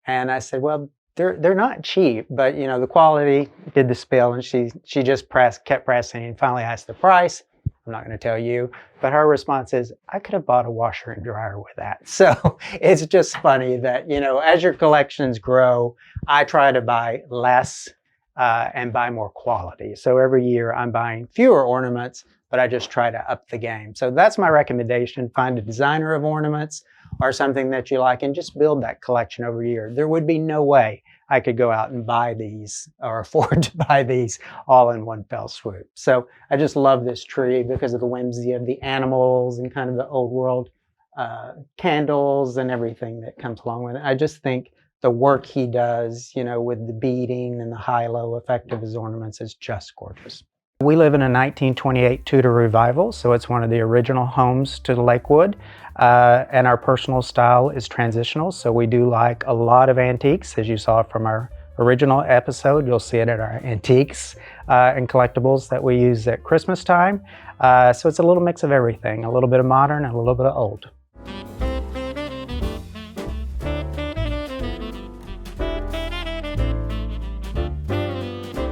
And I said, "Well, they're not cheap, but you know, the quality did the spill." And she just kept pressing and finally asked the price. I'm not going to tell you, but her response is, "I could have bought a washer and dryer with that." So it's just funny that, you know, as your collections grow, I try to buy less and buy more quality. So every year I'm buying fewer ornaments, but I just try to up the game. So that's my recommendation. Find a designer of ornaments or something that you like and just build that collection over a year. There would be no way I could go out and buy these or afford to buy these all in one fell swoop. So I just love this tree because of the whimsy of the animals and kind of the old world candles and everything that comes along with it. I just think the work he does, you know, with the beading and the high-low effect of his ornaments is just gorgeous. We live in a 1928 Tudor revival, so it's one of the original homes to Lakewood, and our personal style is transitional, so we do like a lot of antiques. As you saw from our original episode, you'll see it at our antiques and collectibles that we use at Christmas time. So it's a little mix of everything, a little bit of modern and a little bit of old.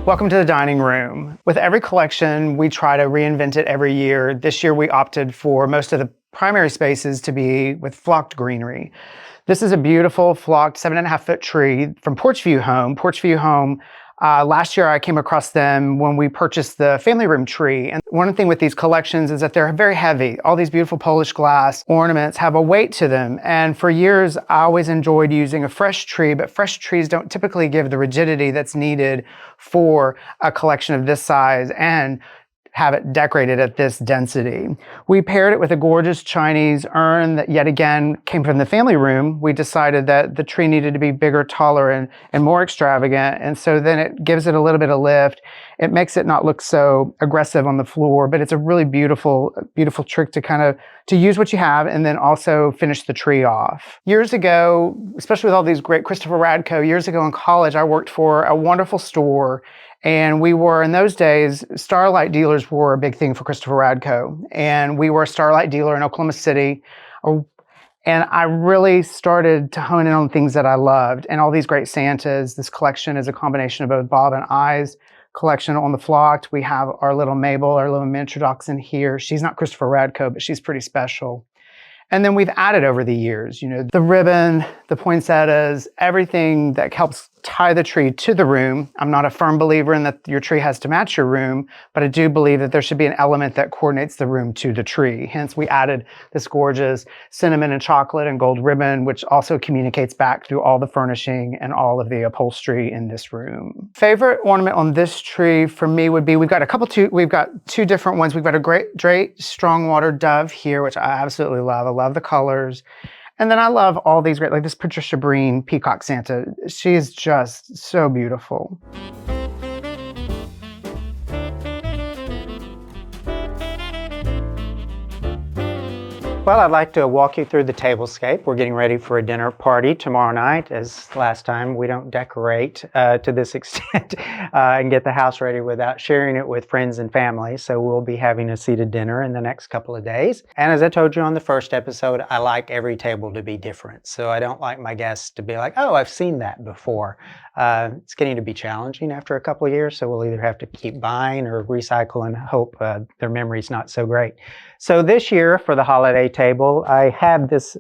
Welcome to the dining room. With every collection, we try to reinvent it every year. This year, we opted for most of the primary spaces to be with flocked greenery. This is a beautiful flocked 7.5-foot tree from Porch View Home. Porch View Home Last year I came across them when we purchased the family room tree. And one thing with these collections is that they're very heavy. All these beautiful Polish glass ornaments have a weight to them. And for years, I always enjoyed using a fresh tree, but fresh trees don't typically give the rigidity that's needed for a collection of this size and have it decorated at this density. We paired it with a gorgeous Chinese urn that yet again came from the family room. We decided that the tree needed to be bigger, taller, and more extravagant. And so then it gives it a little bit of lift. It makes it not look so aggressive on the floor, but it's a really beautiful trick to use what you have and then also finish the tree off. Years ago, especially with all these great Christopher Radko, years ago in college, I worked for a wonderful store. And we were, in those days, starlight dealers were a big thing for Christopher Radko. And we were a starlight dealer in Oklahoma City. And I really started to hone in on things that I loved. And all these great Santas, this collection is a combination of both Bob and I's collection on the flocked. We have our little Mabel, our little miniature dachshund here. She's not Christopher Radko, but she's pretty special. And then we've added over the years, the ribbon, the poinsettias, everything that helps tie the tree to the room. I'm not a firm believer in that your tree has to match your room, but I do believe that there should be an element that coordinates the room to the tree. Hence, we added this gorgeous cinnamon and chocolate and gold ribbon, which also communicates back through all the furnishing and all of the upholstery in this room. Favorite ornament on this tree for me would be, we've got two different ones. We've got a great strong water dove here, which I absolutely love. I love the colors. And then I love all these great, like this Patricia Breen Peacock Santa. She is just so beautiful. Well, I'd like to walk you through the tablescape. We're getting ready for a dinner party tomorrow night. As last time, we don't decorate to this extent and get the house ready without sharing it with friends and family. So we'll be having a seated dinner in the next couple of days. And as I told you on the first episode, I like every table to be different. So I don't like my guests to be like, oh, I've seen that before. It's getting to be challenging after a couple of years. So we'll either have to keep buying or recycle and hope their memory's not so great. So this year for the holiday table, I had this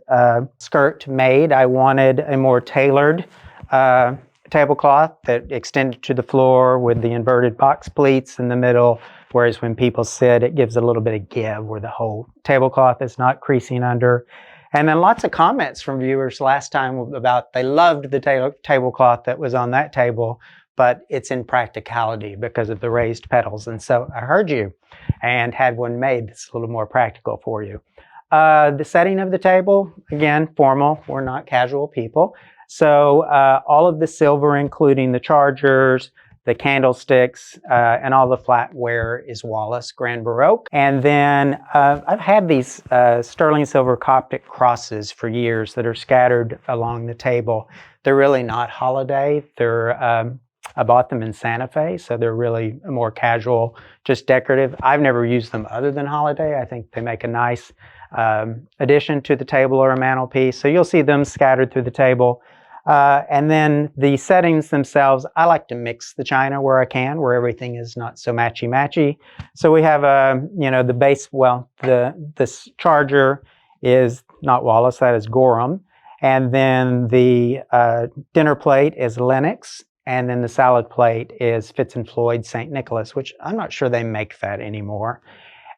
skirt made. I wanted a more tailored tablecloth that extended to the floor with the inverted box pleats in the middle, whereas when people sit, it gives a little bit of give where the whole tablecloth is not creasing under. And then lots of comments from viewers last time about they loved the tablecloth that was on that table, but it's in practicality because of the raised petals. And so I heard you and had one made that's a little more practical for you. The setting of the table, again, formal. We're not casual people. So all of the silver, including the chargers, the candlesticks, and all the flatware is Wallace Grand Baroque. And then I've had these sterling silver Coptic crosses for years that are scattered along the table. They're really not holiday. I bought them in Santa Fe, so they're really more casual, just decorative. I've never used them other than holiday. I think they make a nice addition to the table or a mantelpiece. So you'll see them scattered through the table. And then the settings themselves, I like to mix the china where I can, where everything is not so matchy-matchy. So we have, the base, this charger is not Wallace, that is Gorham. And then the dinner plate is Lenox. And then the salad plate is Fitz and Floyd St. Nicholas, which I'm not sure they make that anymore.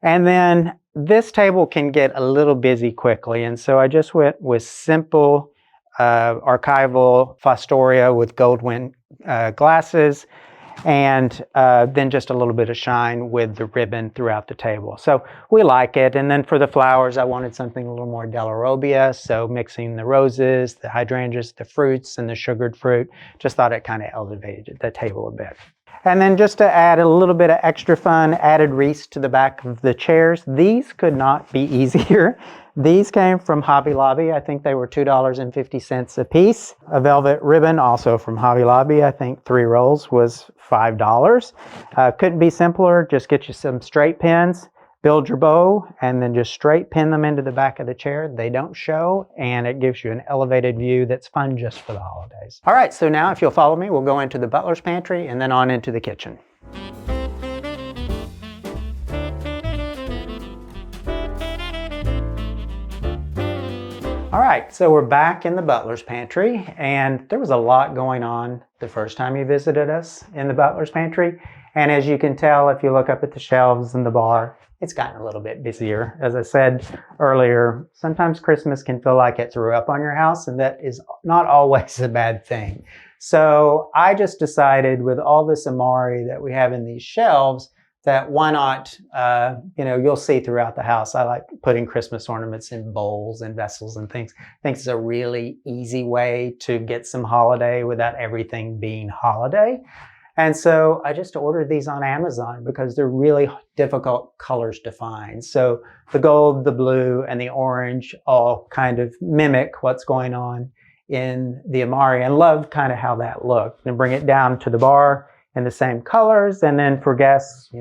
And then this table can get a little busy quickly. And so I just went with simple archival Fostoria with gold wind glasses, and then just a little bit of shine with the ribbon throughout the table. So we like it. And then for the flowers, I wanted something a little more Della Robbia. So mixing the roses, the hydrangeas, the fruits, and the sugared fruit. Just thought it kind of elevated the table a bit. And then just to add a little bit of extra fun, added wreaths to the back of the chairs. These could not be easier. These came from Hobby Lobby. I think they were $2.50 a piece. A velvet ribbon, also from Hobby Lobby. I think 3 rolls was $5. Couldn't be simpler. Just get you some straight pins, build your bow, and then just straight pin them into the back of the chair. They don't show, and it gives you an elevated view that's fun just for the holidays. All right, so now if you'll follow me, we'll go into the butler's pantry and then on into the kitchen. All right, so we're back in the butler's pantry, and there was a lot going on the first time you visited us in the butler's pantry. And as you can tell, if you look up at the shelves in the bar, it's gotten a little bit busier. As I said earlier, sometimes Christmas can feel like it threw up on your house, and that is not always a bad thing. So I just decided, with all this amari that we have in these shelves, that why not, you'll see throughout the house, I like putting Christmas ornaments in bowls and vessels and things. I think it's a really easy way to get some holiday without everything being holiday. And so I just ordered these on Amazon because they're really difficult colors to find. So the gold, the blue, and the orange all kind of mimic what's going on in the amari, and love kind of how that looked. And bring it down to the bar in the same colors. And then for guests,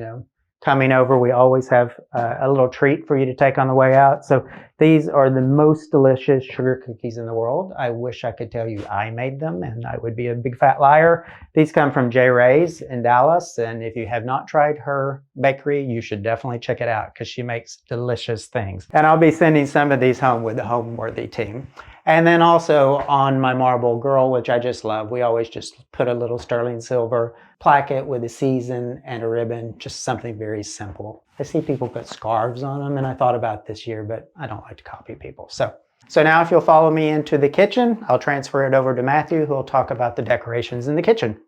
coming over, we always have a little treat for you to take on the way out. So these are the most delicious sugar cookies in the world. I wish I could tell you I made them, and I would be a big fat liar. These come from J. Ray's in Dallas, and if you have not tried her bakery, you should definitely check it out because she makes delicious things. And I'll be sending some of these home with the Homeworthy team. And then also on my marble girl, which I just love, we always just put a little sterling silver placket with a season and a ribbon, just something very simple. I see people put scarves on them, and I thought about this year, but I don't like to copy people. So now if you'll follow me into the kitchen, I'll transfer it over to Matthew, who will talk about the decorations in the kitchen.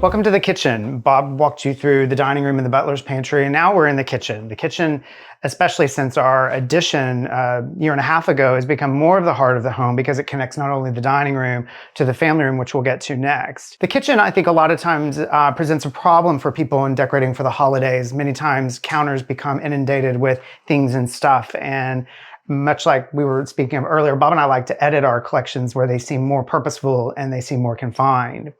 Welcome to the kitchen. Bob walked you through the dining room and the butler's pantry, and now we're in the kitchen. The kitchen, especially since our addition a year and a half ago, has become more of the heart of the home because it connects not only the dining room to the family room, which we'll get to next. The kitchen, I think, a lot of times presents a problem for people in decorating for the holidays. Many times counters become inundated with things and stuff, and much like we were speaking of earlier, Bob and I like to edit our collections where they seem more purposeful and they seem more confined.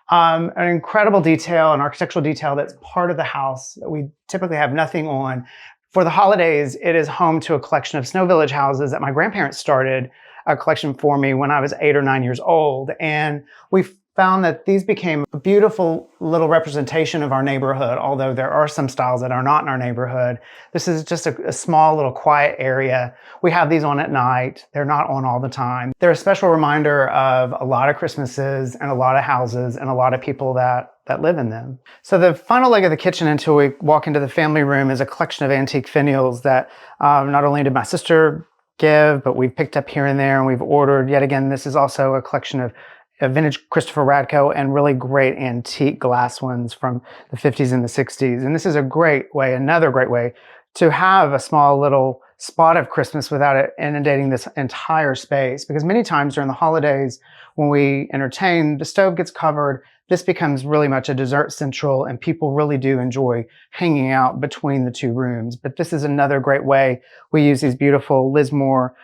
An incredible detail, an architectural detail that's part of the house that we typically have nothing on. For the holidays, it is home to a collection of Snow Village houses that my grandparents started a collection for me when I was 8 or 9 years old. And we found that these became a beautiful little representation of our neighborhood, although there are some styles that are not in our neighborhood. This is just a small little quiet area. We have these on at night. They're not on all the time. They're a special reminder of a lot of Christmases and a lot of houses and a lot of people that live in them. So the final leg of the kitchen until we walk into the family room is a collection of antique finials that not only did my sister give, but we've picked up here and there, and we've ordered. Yet again, this is also a collection of vintage Christopher Radko and really great antique glass ones from the 50s and the 60s. And this is a great way, another great way, to have a small little spot of Christmas without it inundating this entire space. Because many times during the holidays, when we entertain, the stove gets covered. This becomes really much a dessert central, and people really do enjoy hanging out between the two rooms. But this is another great way. We use these beautiful Lismore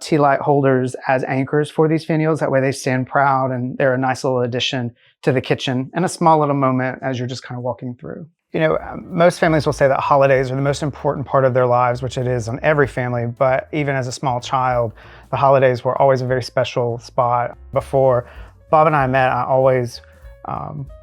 tea light holders as anchors for these finials. That way they stand proud, and they're a nice little addition to the kitchen and a small little moment as you're just kind of walking through. Most families will say that holidays are the most important part of their lives, which it is on every family, but even as a small child, the holidays were always a very special spot. Before Bob and I met, I always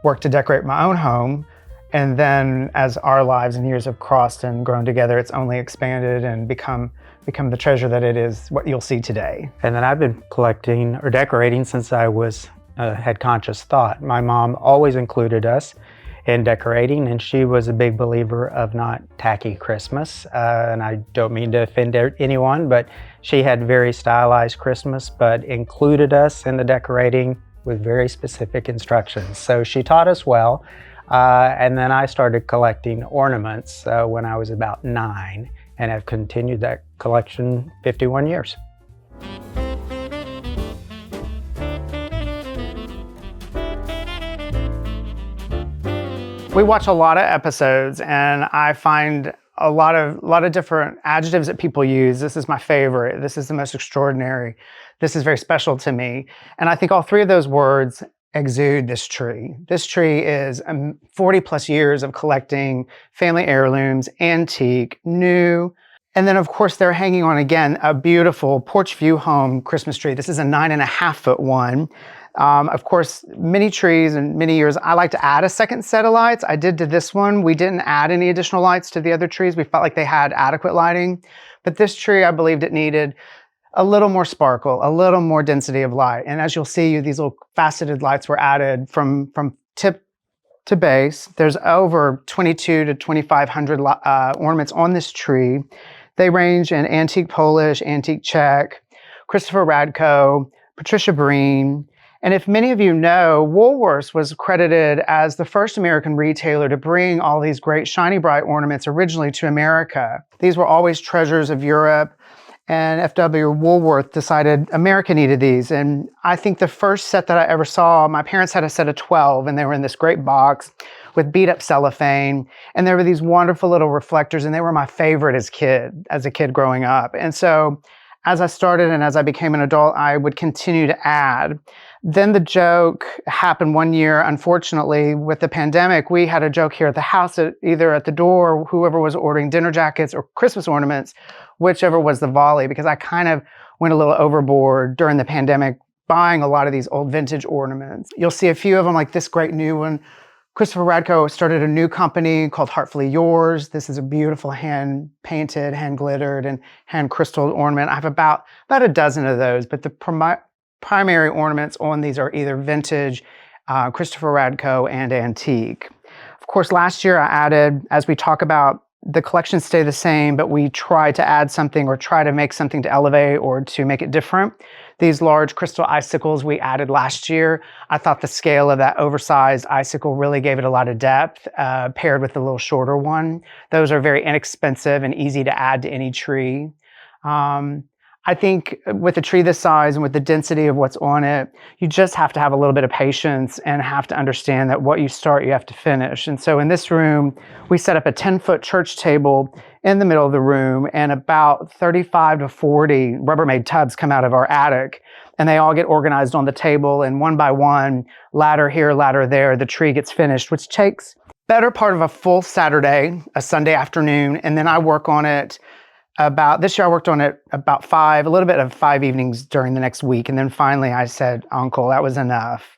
worked to decorate my own home. And then as our lives and years have crossed and grown together, it's only expanded and become the treasure that it is, what you'll see today. And then I've been collecting or decorating since I had conscious thought. My mom always included us in decorating, and she was a big believer of not tacky Christmas. And I don't mean to offend anyone, but she had very stylized Christmas, but included us in the decorating with very specific instructions. So she taught us well. And then I started collecting ornaments when I was about 9, and have continued that collection 51 years. We watch a lot of episodes, and I find a lot of different adjectives that people use. This is my favorite. This is the most extraordinary. This is very special to me. And I think all three of those words exude this tree. This tree is 40 plus years of collecting family heirlooms, antique, new. And then of course they're hanging on, again, a beautiful porch view home Christmas tree. This is a 9.5 foot one. Of course, many trees and many years, I like to add a second set of lights. I did to this one. We didn't add any additional lights to the other trees. We felt like they had adequate lighting. But this tree, I believed it needed a little more sparkle, a little more density of light. And as you'll see, these little faceted lights were added from tip to base. There's over 22 to 2,500 ornaments on this tree. They range in antique Polish, antique Czech, Christopher Radko, Patricia Breen. And if many of you know, Woolworths was credited as the first American retailer to bring all these great shiny bright ornaments originally to America. These were always treasures of Europe, and F.W. Woolworth decided America needed these. And I think the first set that I ever saw, my parents had a set of 12, and they were in this great box with beat up cellophane. And there were these wonderful little reflectors, and they were my favorite as a kid growing up. And so as I started and as I became an adult, I would continue to add. Then the joke happened one year, unfortunately, with the pandemic. We had a joke here at the house, either at the door, whoever was ordering dinner jackets or Christmas ornaments, whichever was the volley, because I kind of went a little overboard during the pandemic buying a lot of these old vintage ornaments. You'll see a few of them, like this great new one. Christopher Radko started a new company called Heartfully Yours. This is a beautiful hand-painted, hand-glittered, and hand-crystalled ornament. I have about a dozen of those, but the primary ornaments on these are either vintage, Christopher Radko, and antique. Of course, last year I added, as we talk about, the collections stay the same, but we try to add something or try to make something to elevate or to make it different. These large crystal icicles we added last year. I thought the scale of that oversized icicle really gave it a lot of depth, paired with the little shorter one. Those are very inexpensive and easy to add to any tree. I think with a tree this size and with the density of what's on it, you just have to have a little bit of patience and have to understand that what you start, you have to finish. And so in this room, we set up a 10-foot church table in the middle of the room, and about 35 to 40 Rubbermaid tubs come out of our attic, and they all get organized on the table, and one by one, ladder here, ladder there, the tree gets finished, which takes better part of a full Saturday, a Sunday afternoon, and then I work on it this year I worked on it about a little bit of 5 evenings during the next week. And then finally I said, Uncle, that was enough.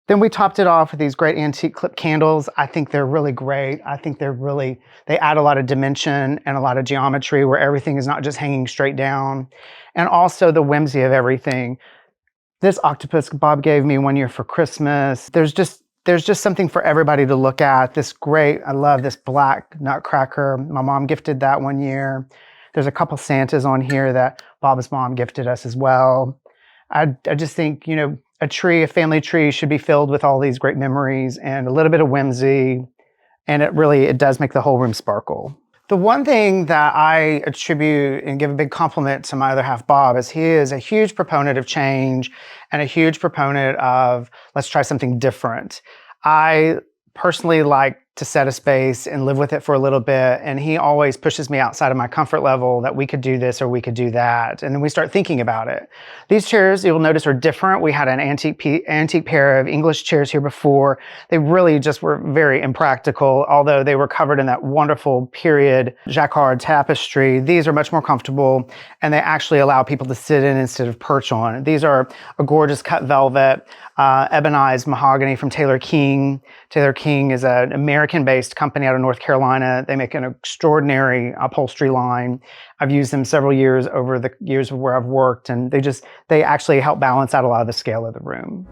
Then we topped it off with these great antique clip candles. I think they're really great. I think they add a lot of dimension and a lot of geometry where everything is not just hanging straight down. And also the whimsy of everything. This octopus Bob gave me one year for Christmas. There's just something for everybody to look at. I love this black nutcracker. My mom gifted that one year. There's a couple Santas on here that Bob's mom gifted us as well. I just think, a family tree should be filled with all these great memories and a little bit of whimsy. And it does make the whole room sparkle. The one thing that I attribute and give a big compliment to my other half, Bob, is he is a huge proponent of change and a huge proponent of let's try something different. I personally like to set a space and live with it for a little bit. And he always pushes me outside of my comfort level that we could do this or we could do that. And then we start thinking about it. These chairs, you'll notice, are different. We had an antique pair of English chairs here before. They really just were very impractical, although they were covered in that wonderful period jacquard tapestry. These are much more comfortable, and they actually allow people to sit in instead of perch on. These are a gorgeous cut velvet, ebonized mahogany from Taylor King. Taylor King is an American-based company out of North Carolina. They make an extraordinary upholstery line. I've used them several years over the years where I've worked, and they actually help balance out a lot of the scale of the room.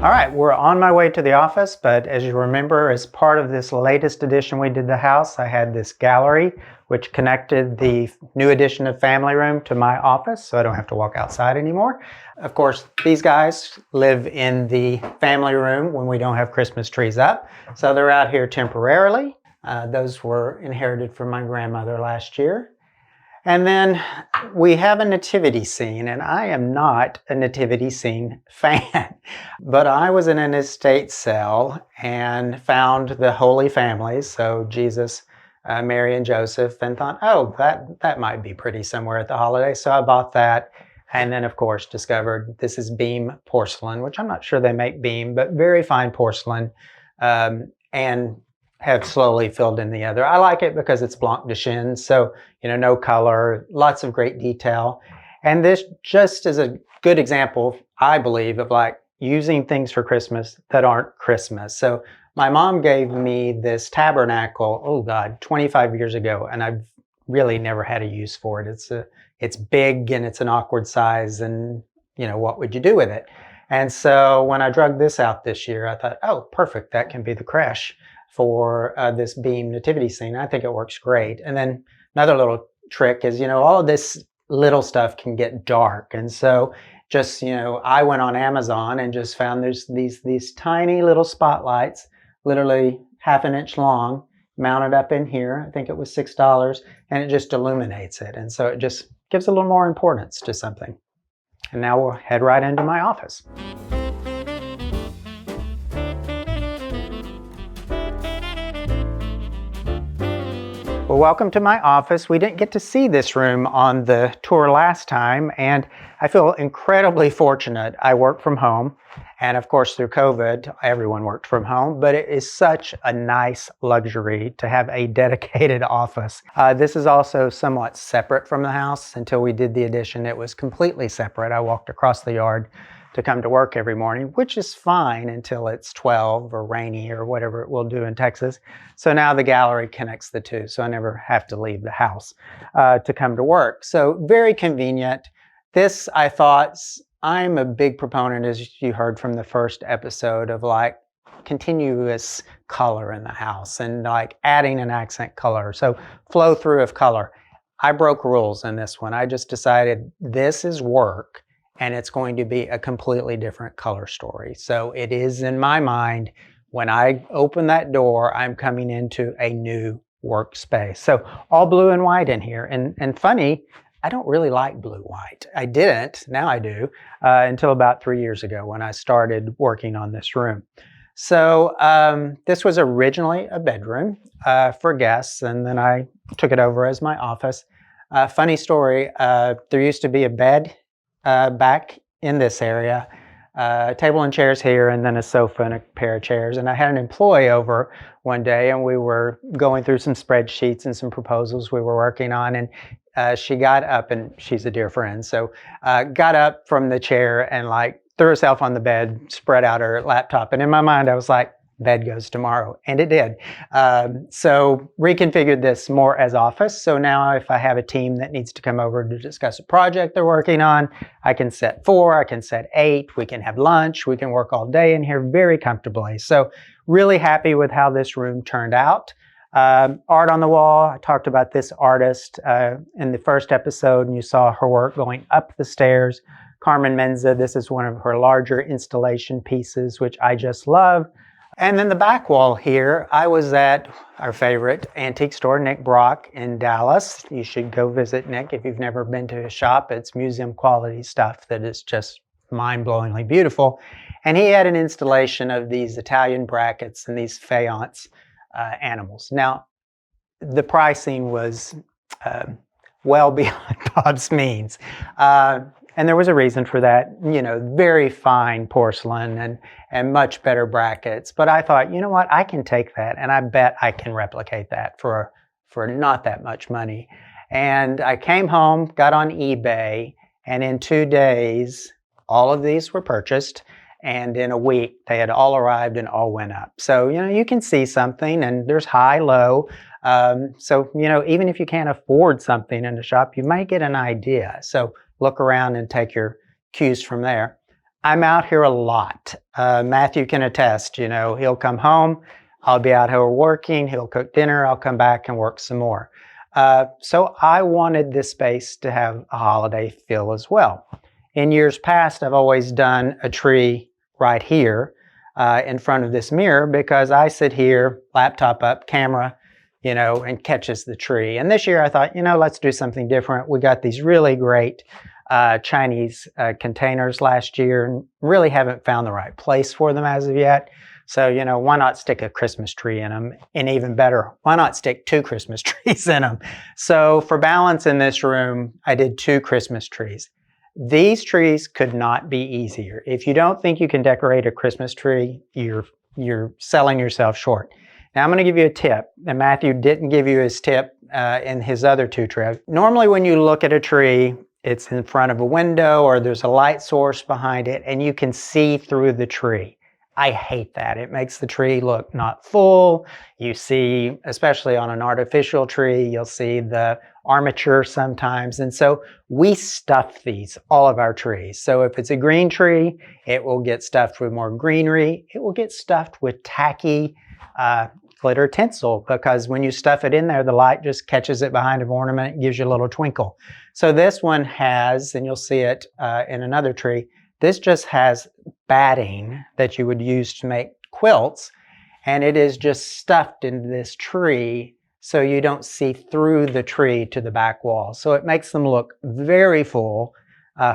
All right, we're on my way to the office, but as you remember, as part of this latest addition we did the house, I had this gallery which connected the new addition of family room to my office, so I don't have to walk outside anymore. Of course, these guys live in the family room when we don't have Christmas trees up, so they're out here temporarily. Those were inherited from my grandmother last year. And then we have a nativity scene, and I am not a nativity scene fan, but I was in an estate sale and found the Holy Families, so Jesus, Mary, and Joseph, and thought, oh, that might be pretty somewhere at the holidays. So I bought that, and then of course discovered this is beam porcelain, which I'm not sure they make beam, but very fine porcelain. And have slowly filled in the other. I like it because it's blanc de chine, so no color, lots of great detail. And this just is a good example, I believe, of like using things for Christmas that aren't Christmas. So my mom gave me this tabernacle, oh God, 25 years ago, and I've really never had a use for it. It's big and it's an awkward size, and what would you do with it? And so when I drug this out this year, I thought, oh, perfect, that can be the creche for this beam nativity scene. I think it works great. And then another little trick is, all of this little stuff can get dark. And so just, I went on Amazon and just found there's these tiny little spotlights, literally half an inch long, mounted up in here. I think it was $6, and it just illuminates it. And so it just gives a little more importance to something. And now we'll head right into my office. Well, welcome to my office. We didn't get to see this room on the tour last time, and I feel incredibly fortunate. I work from home, and of course through COVID, everyone worked from home, but it is such a nice luxury to have a dedicated office. This is also somewhat separate from the house. Until we did the addition, it was completely separate. I walked across the yard to come to work every morning, which is fine until it's 12 or rainy or whatever it will do in Texas. So now the gallery connects the two, so I never have to leave the house to come to work. So very convenient. This, I thought, I'm a big proponent, as you heard from the first episode, of like continuous color in the house and like adding an accent color. So flow through of color. I broke rules in this one. I just decided this is work, and it's going to be a completely different color story. So it is, in my mind, when I open that door, I'm coming into a new workspace. So all blue and white in here. And funny, I don't really like blue-white. I didn't, now I do, until about 3 years ago when I started working on this room. So this was originally a bedroom for guests, and then I took it over as my office. Funny story, there used to be a bed back in this area, table and chairs here, and then a sofa and a pair of chairs. And I had an employee over one day, and we were going through some spreadsheets and some proposals we were working on. And she got up, and she's a dear friend, so got up from the chair and like threw herself on the bed, spread out her laptop. And in my mind, I was like, bed goes tomorrow, and it did. So reconfigured this more as office. So now if I have a team that needs to come over to discuss a project they're working on, I can set 4, I can set 8, we can have lunch, we can work all day in here very comfortably. So really happy with how this room turned out. Art on the wall, I talked about this artist in the first episode, and you saw her work going up the stairs. Carmen Menza, this is one of her larger installation pieces, which I just love. And then the back wall here, I was at our favorite antique store, Nick Brock in Dallas. You should go visit Nick if you've never been to his shop. It's museum quality stuff that is just mind-blowingly beautiful. And he had an installation of these Italian brackets and these faience animals. Now, the pricing was well beyond Bob's means. And there was a reason for that, very fine porcelain and much better brackets. But I thought, you know what, I can take that, and I bet I can replicate that for not that much money. And I came home, got on eBay, and in 2 days, all of these were purchased. And in a week, they had all arrived and all went up. So, you can see something, and there's high, low. So, even if you can't afford something in the shop, you might get an idea. So look around and take your cues from there. I'm out here a lot. Matthew can attest, he'll come home, I'll be out here working, he'll cook dinner, I'll come back and work some more. So I wanted this space to have a holiday feel as well. In years past, I've always done a tree right here in front of this mirror because I sit here, laptop up, camera, and catches the tree. And this year I thought, let's do something different. We got these really great Chinese containers last year and really haven't found the right place for them as of yet. So, why not stick a Christmas tree in them? And even better, why not stick 2 Christmas trees in them? So for balance in this room, I did 2 Christmas trees. These trees could not be easier. If you don't think you can decorate a Christmas tree, you're selling yourself short. Now I'm going to give you a tip, and Matthew didn't give you his tip in his other two trips. Normally when you look at a tree, it's in front of a window or there's a light source behind it and you can see through the tree. I hate that. It makes the tree look not full. You see, especially on an artificial tree, you'll see the armature sometimes. And so we stuff all of our trees. So if it's a green tree, it will get stuffed with more greenery. It will get stuffed with tacky glitter tinsel, because when you stuff it in there, the light just catches it behind an ornament and gives you a little twinkle. So this one has, and you'll see it in another tree, this just has batting that you would use to make quilts, and it is just stuffed into this tree so you don't see through the tree to the back wall. So it makes them look very full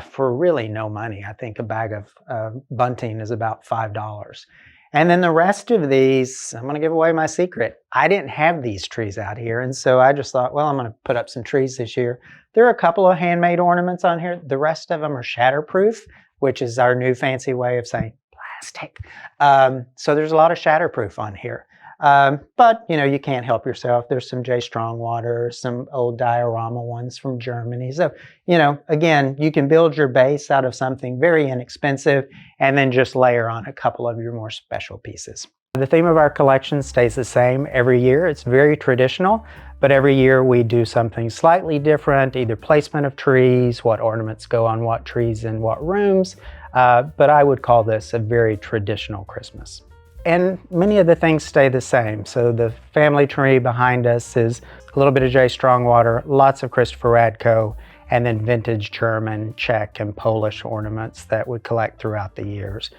for really no money. I think a bag of bunting is about $5. And then the rest of these, I'm going to give away my secret. I didn't have these trees out here, and so I just thought, well, I'm going to put up some trees this year. There are a couple of handmade ornaments on here. The rest of them are shatterproof, which is our new fancy way of saying plastic. So there's a lot of shatterproof on here. But, you know, you can't help yourself. There's some J. Strongwater, some old diorama ones from Germany. So, you know, again, you can build your base out of something very inexpensive and then just layer on a couple of your more special pieces. The theme of our collection stays the same every year. It's very traditional, but every year we do something slightly different, either placement of trees, what ornaments go on what trees in what rooms. But I would call this a very traditional Christmas. And many of the things stay the same. So the family tree behind us is a little bit of J. Strongwater, lots of Christopher Radko, and then vintage German, Czech, and Polish ornaments that we collect throughout the years.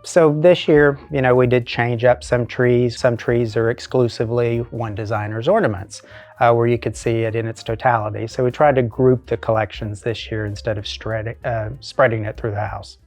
So this year, you know, we did change up some trees. Some trees are exclusively one designer's ornaments, where you could see it in its totality. So we tried to group the collections this year instead of spreading it through the house.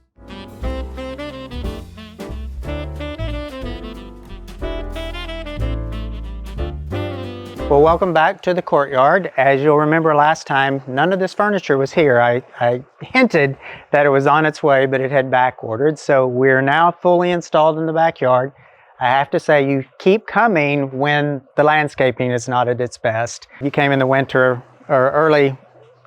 Well, welcome back to the courtyard. As you'll remember last time, none of this furniture was here. I hinted that it was on its way, but it had back ordered. So we're now fully installed in the backyard. I have to say, you keep coming when the landscaping is not at its best. You came in the winter or early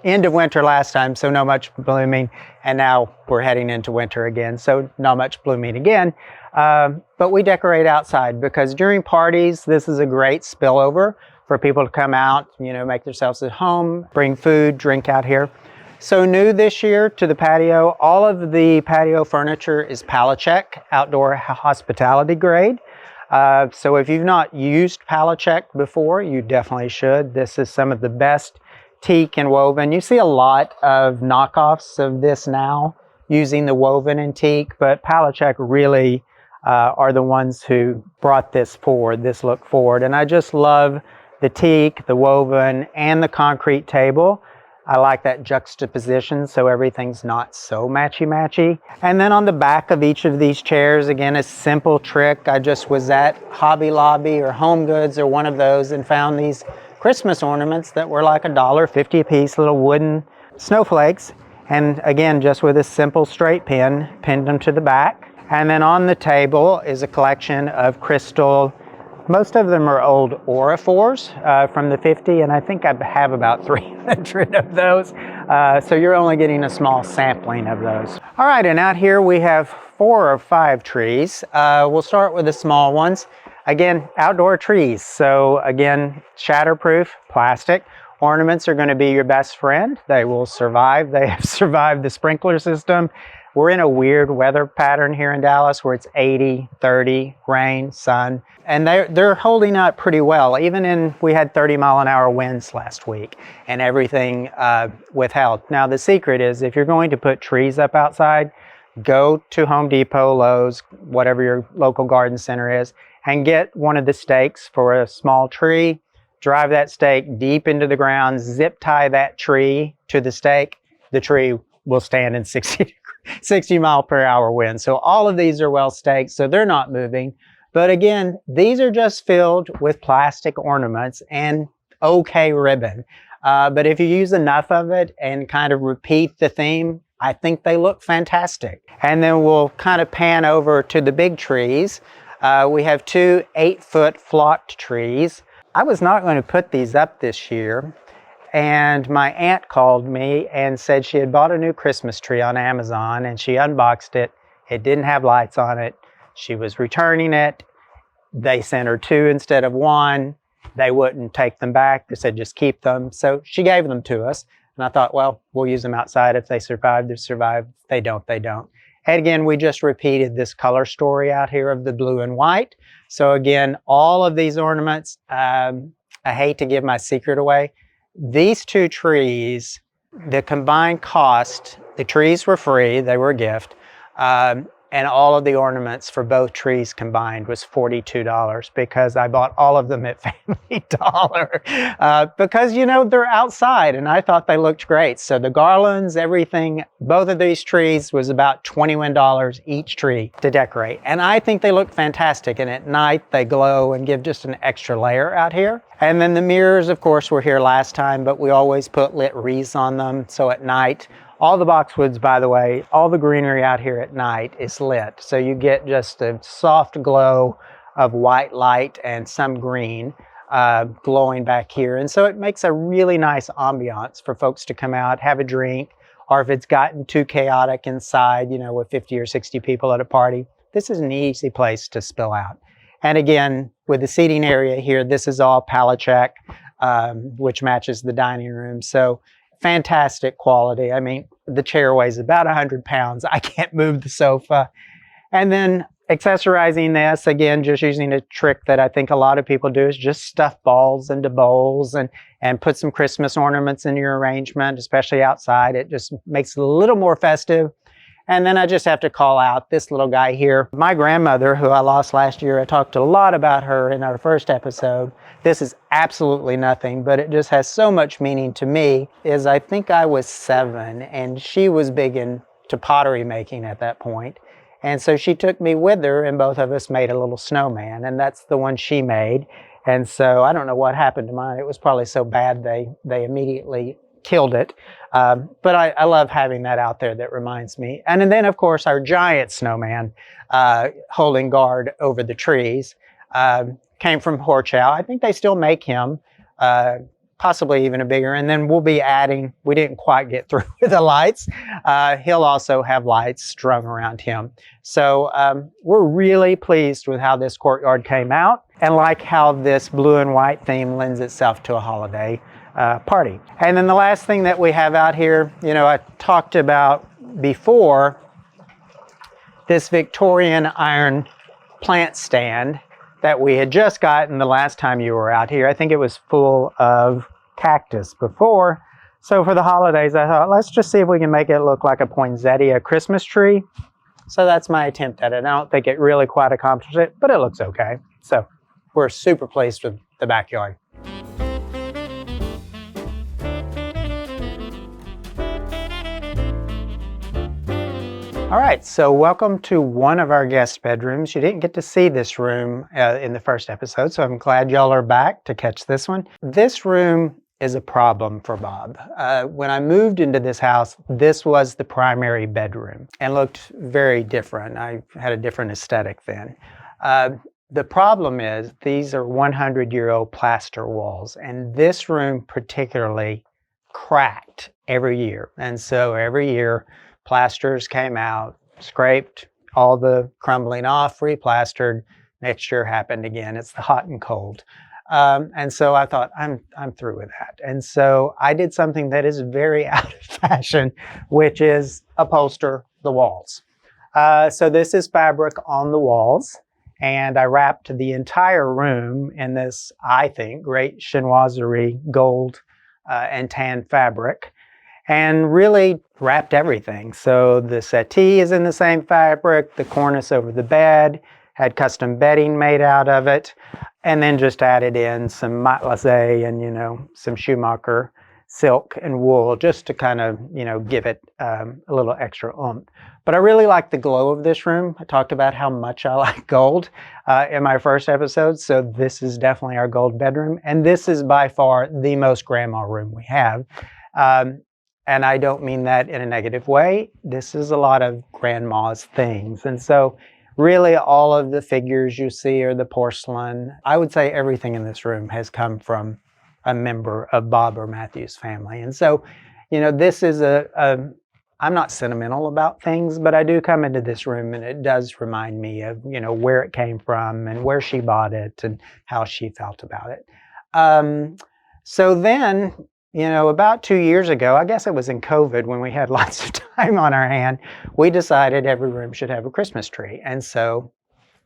end of winter last time, so not much blooming. And now we're heading into winter again, so not much blooming again. But we decorate outside because during parties, this is a great spillover for people to come out, you know, make themselves at home, bring food, drink out here. So new this year to the patio, all of the patio furniture is Peacock, outdoor hospitality grade. So if you've not used Peacock before, you definitely should. This is some of the best teak and woven. You see a lot of knockoffs of this now using the woven and teak, but Peacock really are the ones who brought this forward, this look forward. And I just love the teak, the woven, and the concrete table. I like that juxtaposition so everything's not so matchy-matchy. And then on the back of each of these chairs, again, a simple trick. I just was at Hobby Lobby or Home Goods or one of those and found these Christmas ornaments that were like $1.50 a piece, little wooden snowflakes. And again, just with a simple straight pin, pinned them to the back. And then on the table is a collection of crystal. Most of them are old Auraphores from the 50s, and I think I have about 300 of those. So you're only getting a small sampling of those. All right, and out here we have 4 or 5 trees. We'll start with the small ones. Again, outdoor trees. So again, shatterproof, plastic. Ornaments are going to be your best friend. They will survive. They have survived the sprinkler system. We're in a weird weather pattern here in Dallas where it's 80, 30, rain, sun, and they're holding up pretty well. We had 30-mile-an-hour winds last week and everything withheld. Now the secret is if you're going to put trees up outside, go to Home Depot, Lowe's, whatever your local garden center is, and get one of the stakes for a small tree. Drive that stake deep into the ground, zip tie that tree to the stake. The tree will stand in 60-mile-per-hour wind. So all of these are well staked, so they're not moving. But again, these are just filled with plastic ornaments and okay ribbon. But if you use enough of it and kind of repeat the theme, I think they look fantastic. And then we'll kind of pan over to the big trees. We have two 8-foot flocked trees. I was not going to put these up this year, and my aunt called me and said she had bought a new Christmas tree on Amazon, and she unboxed it. It didn't have lights on it. She was returning it. They sent her 2 instead of 1. They wouldn't take them back. They said just keep them. So she gave them to us. And I thought, well, we'll use them outside. If they survive, they survive. If they don't, they don't. And again, we just repeated this color story out here of the blue and white. So again, all of these ornaments, I hate to give my secret away. These 2 trees, the combined cost, the trees were free, they were a gift, and all of the ornaments for both trees combined was $42 because I bought all of them at Family Dollar because, you know, they're outside and I thought they looked great. So the garlands, everything, both of these trees was about $21 each tree to decorate. And I think they look fantastic. And at night they glow and give just an extra layer out here. And then the mirrors, of course, were here last time, but we always put lit wreaths on them. So at night, all the boxwoods, by the way, all the greenery out here at night is lit. So you get just a soft glow of white light and some green glowing back here. And so it makes a really nice ambiance for folks to come out, have a drink, or if it's gotten too chaotic inside, you know, with 50 or 60 people at a party, this is an easy place to spill out. And again, with the seating area here, this is all Peacock, which matches the dining room. So fantastic quality. I mean, the chair weighs about 100 pounds. I can't move the sofa. And then accessorizing this, again, just using a trick that I think a lot of people do is just stuff balls into bowls and put some Christmas ornaments in your arrangement, especially outside. It just makes it a little more festive. And then I just have to call out this little guy here. My grandmother, who I lost last year, I talked a lot about her in our first episode. This is absolutely nothing, but it just has so much meaning to me, is I think I was 7 and she was big into pottery making at that point. And so she took me with her and both of us made a little snowman, and that's the one she made. And so I don't know what happened to mine. It was probably so bad they immediately killed it. But I love having that out there. That reminds me. And then, of course, our giant snowman holding guard over the trees came from Porch. I think they still make him, possibly even a bigger. And then we'll be adding, we didn't quite get through with the lights. He'll also have lights strung around him. So we're really pleased with how this courtyard came out and like how this blue and white theme lends itself to a holiday party. And then the last thing that we have out here, you know, I talked about before, this Victorian iron plant stand that we had just gotten the last time you were out here. I think it was full of cactus before. So for the holidays, I thought, let's just see if we can make it look like a poinsettia Christmas tree. So that's my attempt at it. I don't think it really quite accomplished it, but it looks okay. So we're super pleased with the backyard. All right, so welcome to one of our guest bedrooms. You didn't get to see this room in the first episode, so I'm glad y'all are back to catch this one. This room is a problem for Bob. When I moved into this house, this was the primary bedroom and looked very different. I had a different aesthetic then. The problem is these are 100-year-old plaster walls, and this room particularly cracked every year. And so every year, plasters came out, scraped all the crumbling off, replastered. Next year happened again. It's the hot and cold. And so I thought, I'm through with that. And so I did something that is very out of fashion, which is upholster the walls. So this is fabric on the walls. And I wrapped the entire room in this, I think, great chinoiserie gold and tan fabric. And really wrapped everything. So the settee is in the same fabric, the cornice over the bed, had custom bedding made out of it, and then just added in some matelassé and, you know, some Schumacher silk and wool just to kind of, you know, give it a little extra oomph. But I really like the glow of this room. I talked about how much I like gold in my first episode. So this is definitely our gold bedroom. And this is by far the most grandma room we have. And I don't mean that in a negative way. This is a lot of grandma's things. And so really all of the figures you see are the porcelain. I would say everything in this room has come from a member of Bob or Matthew's family. And so, this is I'm not sentimental about things, but I do come into this room and it does remind me of, where it came from and where she bought it and how she felt about it. So then, about 2 years ago, I guess it was in COVID when we had lots of time on our hand, we decided every room should have a Christmas tree. And so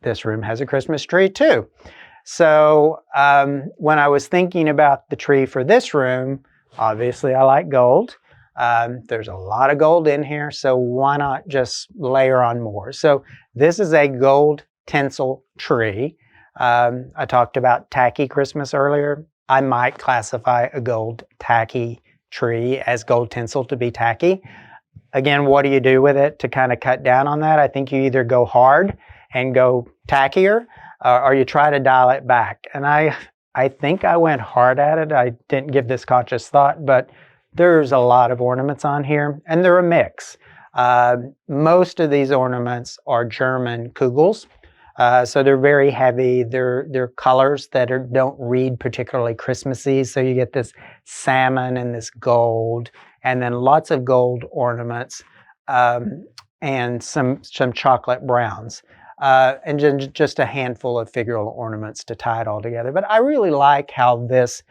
this room has a Christmas tree too. So when I was thinking about the tree for this room, obviously I like gold. There's a lot of gold in here, so why not just layer on more? So this is a gold tinsel tree. I talked about tacky Christmas earlier. I might classify a gold tacky tree as gold tinsel to be tacky. Again, what do you do with it to kind of cut down on that? I think you either go hard and go tackier, or you try to dial it back. And I think I went hard at it. I didn't give this conscious thought, but there's a lot of ornaments on here, and they're a mix. Most of these ornaments are German Kugels. So they're very heavy. They're colors that don't read particularly Christmassy. So you get this salmon and this gold, and then lots of gold ornaments, and some chocolate browns, and just a handful of figural ornaments to tie it all together. But I really like how this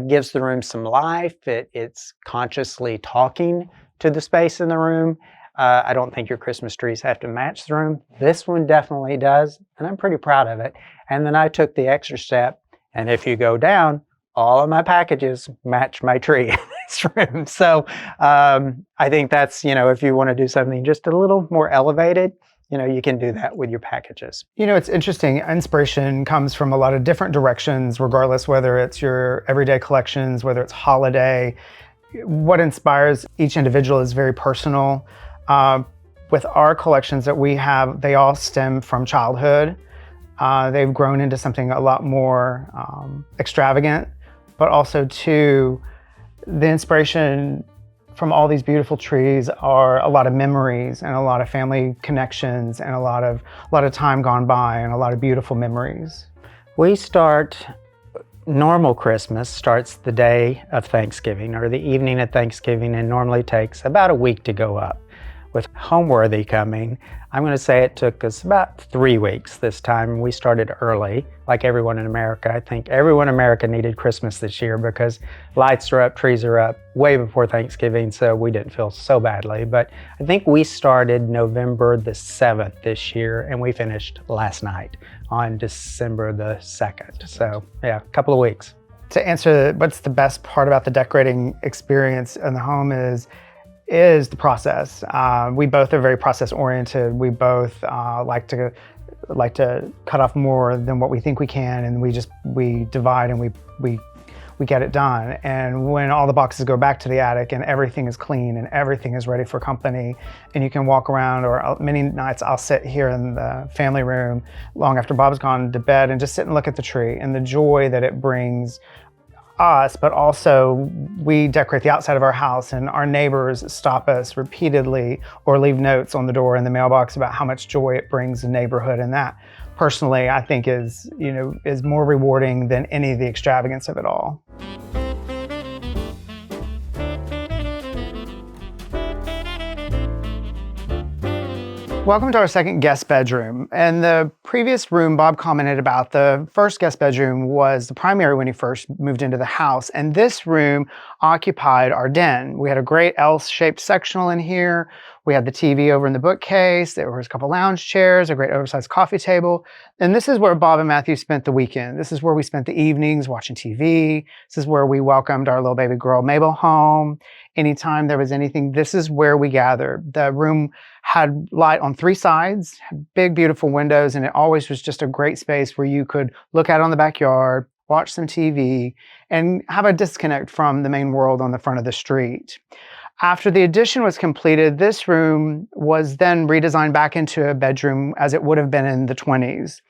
gives the room some life. It's consciously talking to the space in the room. I don't think your Christmas trees have to match the room. This one definitely does, and I'm pretty proud of it. And then I took the extra step, and if you go down, all of my packages match my tree in this room. So I think that's, if you want to do something just a little more elevated, you can do that with your packages. It's interesting. Inspiration comes from a lot of different directions, regardless whether it's your everyday collections, whether it's holiday. What inspires each individual is very personal. With our collections that we have, they all stem from childhood. They've grown into something a lot more extravagant, but also too, the inspiration from all these beautiful trees are a lot of memories and a lot of family connections and a lot of time gone by and a lot of beautiful memories. Normal Christmas starts the day of Thanksgiving or the evening of Thanksgiving, and normally takes about a week to go up. With Homeworthy coming, I'm going to say it took us about 3 weeks this time. We started early, like everyone in America. I think everyone in America needed Christmas this year because lights are up, trees are up way before Thanksgiving, so we didn't feel so badly. But I think we started November the 7th this year, and we finished last night on December the 2nd. So yeah, a couple of weeks. To answer what's the best part about the decorating experience in the home is the process. We both are very process oriented. We both like to cut off more than what we think we can, and we divide and we get it done. And when all the boxes go back to the attic and everything is clean and everything is ready for company, and you can walk around, or many nights I'll sit here in the family room long after Bob's gone to bed and just sit and look at the tree and the joy that it brings us, but also we decorate the outside of our house, and our neighbors stop us repeatedly or leave notes on the door in the mailbox about how much joy it brings the neighborhood. And that personally I think is more rewarding than any of the extravagance of it all. Welcome to our second guest bedroom. In the previous room, Bob commented about the first guest bedroom was the primary when he first moved into the house, and this room occupied our den. We had a great L-shaped sectional in here. We had the TV over in the bookcase. There was a couple lounge chairs, a great oversized coffee table. And this is where Bob and Matthew spent the weekend. This is where we spent the evenings watching TV. This is where we welcomed our little baby girl, Mabel, home. Anytime there was anything, this is where we gathered. The room had light on 3 sides, had big, beautiful windows, and it always was just a great space where you could look out on the backyard, watch some TV, and have a disconnect from the main world on the front of the street. After the addition was completed, this room was then redesigned back into a bedroom as it would have been in the 20s.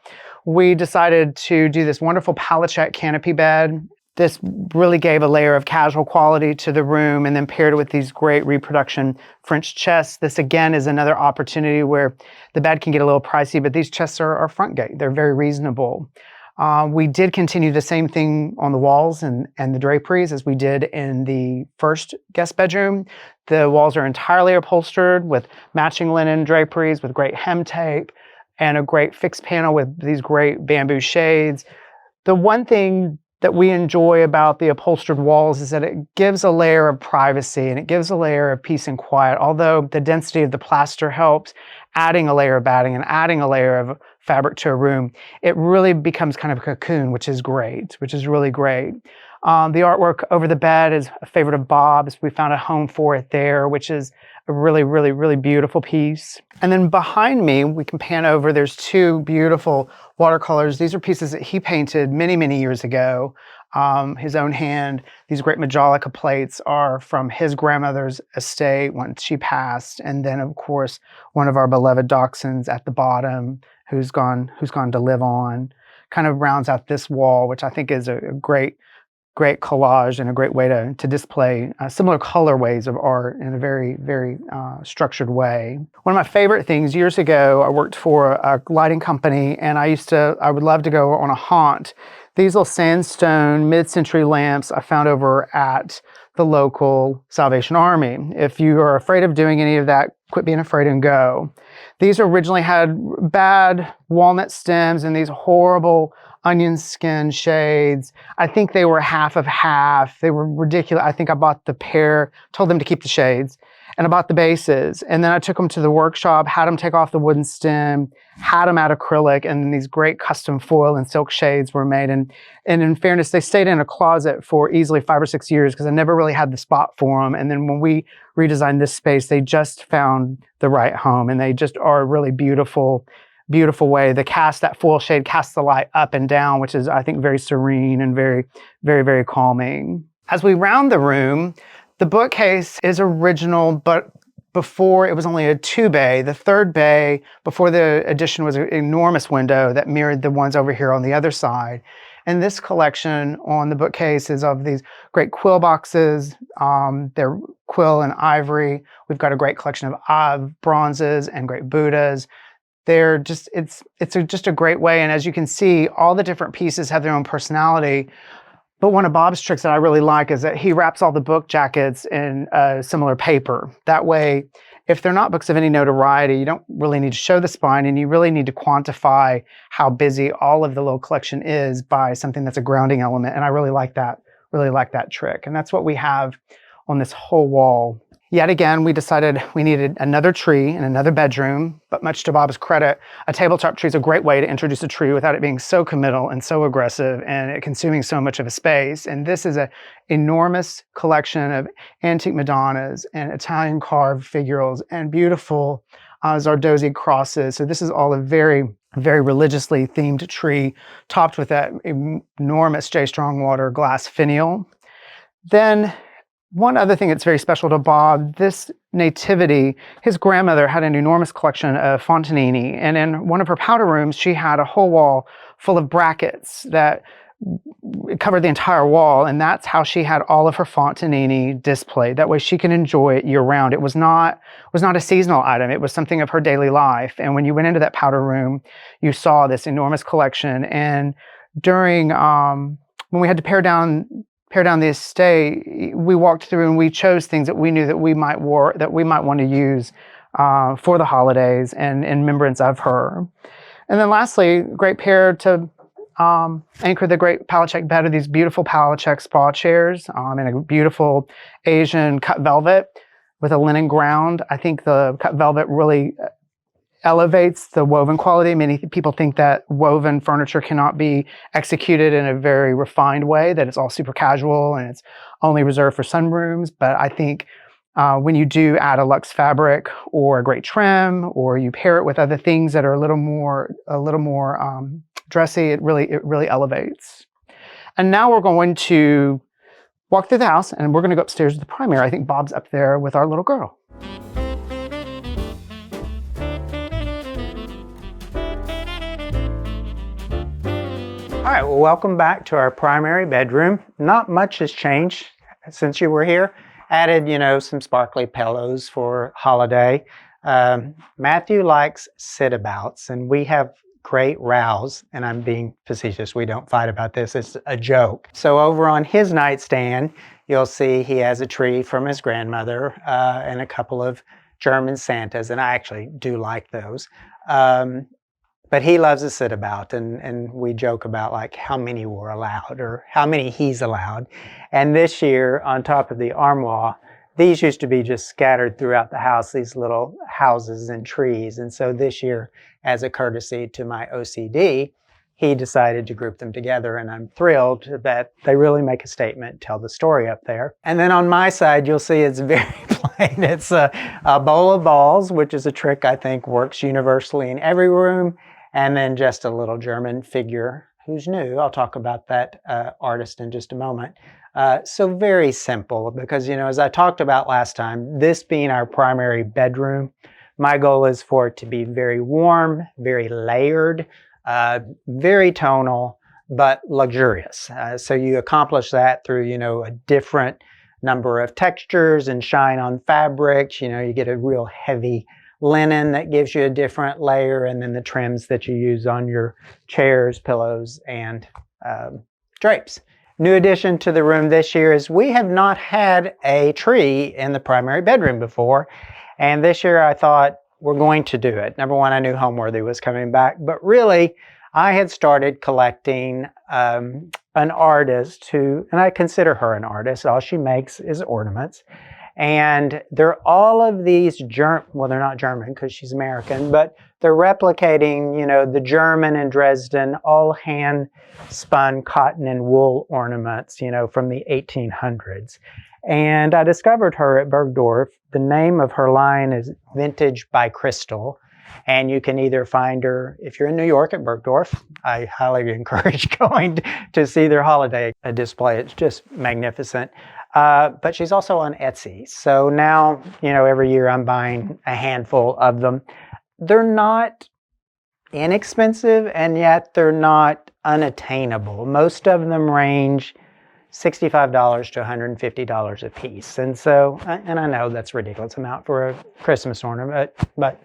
We decided to do this wonderful pallet check canopy bed. This really gave a layer of casual quality to the room, and then paired with these great reproduction French chests. This again is another opportunity where the bed can get a little pricey, but these chests are front gate. They're very reasonable. We did continue the same thing on the walls and the draperies as we did in the first guest bedroom. The walls are entirely upholstered with matching linen draperies with great hem tape and a great fixed panel with these great bamboo shades. The one thing that we enjoy about the upholstered walls is that it gives a layer of privacy and it gives a layer of peace and quiet. Although the density of the plaster helps, adding a layer of batting and adding a layer of fabric to a room, it really becomes kind of a cocoon, which is great, which is really great. The artwork over the bed is a favorite of Bob's. We found a home for it there, which is a really, really, really beautiful piece. And then behind me, we can pan over, there's two beautiful watercolors. These are pieces that he painted many, many years ago. His own hand. These great Majolica plates are from his grandmother's estate when she passed. And then, of course, one of our beloved dachshunds at the bottom who's gone to live on, kind of rounds out this wall, which I think is a great collage and a great way to display similar colorways of art in a very, very structured way. One of my favorite things, years ago, I worked for a lighting company, and I would love to go on a haunt. These little sandstone mid-century lamps I found over at the local Salvation Army. If you are afraid of doing any of that, quit being afraid and go. These originally had bad walnut stems and these horrible onion skin shades. I think they were half of half. They were ridiculous. I think I bought the pair, told them to keep the shades, and I bought the bases. And then I took them to the workshop, had them take off the wooden stem, had them out acrylic, and then these great custom foil and silk shades were made. And in fairness, they stayed in a closet for easily 5 or 6 years because I never really had the spot for them. And then when we redesigned this space, they just found the right home, and they just are a really beautiful way. That foil shade casts the light up and down, which is, I think, very serene and very, very, very calming. As we round the room, the bookcase is original, but before it was only a 2-bay. The third bay, before the addition, was an enormous window that mirrored the ones over here on the other side. And this collection on the bookcase is of these great quill boxes. They're quill and ivory. We've got a great collection of bronzes and great Buddhas. They're just, it's just a great way. And as you can see, all the different pieces have their own personality. But one of Bob's tricks that I really like is that he wraps all the book jackets in similar paper. That way, if they're not books of any notoriety, you don't really need to show the spine, and you really need to quantify how busy all of the little collection is by something that's a grounding element. And I really like that trick. And that's what we have on this whole wall. Yet again, we decided we needed another tree in another bedroom, but much to Bob's credit, a tabletop tree is a great way to introduce a tree without it being so committal and so aggressive and it consuming so much of a space. And this is an enormous collection of antique Madonnas and Italian carved figurals and beautiful Zardozzi crosses. So this is all a very, very religiously themed tree, topped with that enormous J. Strongwater glass finial. Then one other thing that's very special to Bob, this nativity, his grandmother had an enormous collection of Fontanini, and in one of her powder rooms, she had a whole wall full of brackets that covered the entire wall, and that's how she had all of her Fontanini displayed. That way she can enjoy it year-round. It was not a seasonal item. It was something of her daily life, and when you went into that powder room, you saw this enormous collection, and during, when we had to pare down the estate, we walked through and we chose things that we knew that we might want to use for the holidays and in remembrance of her. And then lastly, great pair to anchor the great Palachek bed of these beautiful Palachek spa chairs in a beautiful Asian cut velvet with a linen ground. I think the cut velvet really elevates the woven quality. Many people think that woven furniture cannot be executed in a very refined way, that it's all super casual and it's only reserved for sunrooms. But I think when you do add a luxe fabric or a great trim, or you pair it with other things that are a little more dressy, it really elevates. And now we're going to walk through the house, and we're going to go upstairs to the primary. I think Bob's up there with our little girl. All right, well, welcome back to our primary bedroom. Not much has changed since you were here. Added, some sparkly pillows for holiday. Matthew likes sit-abouts, and we have great rows, and I'm being facetious. We don't fight about this. It's a joke. So over on his nightstand, you'll see he has a tree from his grandmother and a couple of German Santas, and I actually do like those. But he loves to sit about, and we joke about like how many we're allowed or how many he's allowed. And this year, on top of the armoire, these used to be just scattered throughout the house, these little houses and trees. And so this year, as a courtesy to my OCD, he decided to group them together, and I'm thrilled that they really make a statement, tell the story up there. And then on my side, you'll see it's very plain. It's a bowl of balls, which is a trick I think works universally in every room. And then just a little German figure who's new. I'll talk about that artist in just a moment. So very simple because, as I talked about last time, this being our primary bedroom, my goal is for it to be very warm, very layered, very tonal, but luxurious. So you accomplish that through, a different number of textures and shine on fabrics. You get a real heavy linen that gives you a different layer, and then the trims that you use on your chairs, pillows, and drapes. New addition to the room this year is we have not had a tree in the primary bedroom before, and this year I thought we're going to do it. Number one, I knew Homeworthy was coming back, but really I had started collecting an artist who, and I consider her an artist, all she makes is ornaments. And they're all of these well, they're not German because she's American, but they're replicating, the German and Dresden, all hand spun cotton and wool ornaments, from the 1800s. And I discovered her at Bergdorf. The name of her line is Vintage by Crystal. And you can either find her, if you're in New York at Bergdorf, I highly encourage going to see their holiday display. It's just magnificent. But she's also on Etsy. So now, every year I'm buying a handful of them. They're not inexpensive, and yet they're not unattainable. Most of them range $65 to $150 a piece. And so, and I know that's a ridiculous amount for a Christmas ornament, but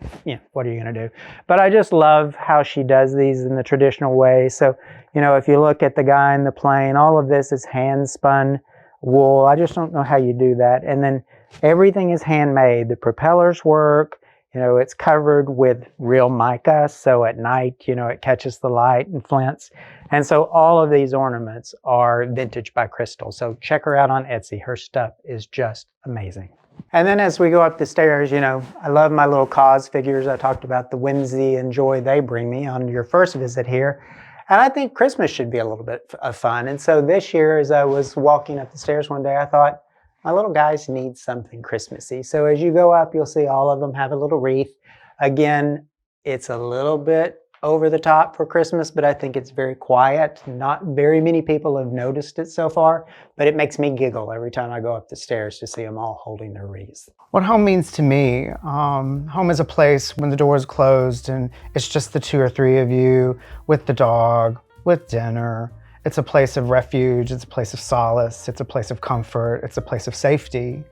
what are you going to do? But I just love how she does these in the traditional way. So, if you look at the guy in the plane, all of this is hand spun wool. I just don't know how you do that. And then everything is handmade. The propellers work. It's covered with real mica, so at night, it catches the light and flints. And so all of these ornaments are Vintage by Crystal. So check her out on Etsy. Her stuff is just amazing. And then as we go up the stairs, I love my little cause figures. I talked about the whimsy and joy they bring me on your first visit here. And I think Christmas should be a little bit of fun. And so this year, as I was walking up the stairs one day, I thought, my little guys need something Christmassy. So as you go up, you'll see all of them have a little wreath. Again, it's a little bit over the top for Christmas, but I think it's very quiet. Not very many people have noticed it so far, but it makes me giggle every time I go up the stairs to see them all holding their wreaths. What home means to me, home is a place when the door is closed and it's just the two or three of you with the dog, with dinner. It's a place of refuge, it's a place of solace, it's a place of comfort, it's a place of safety.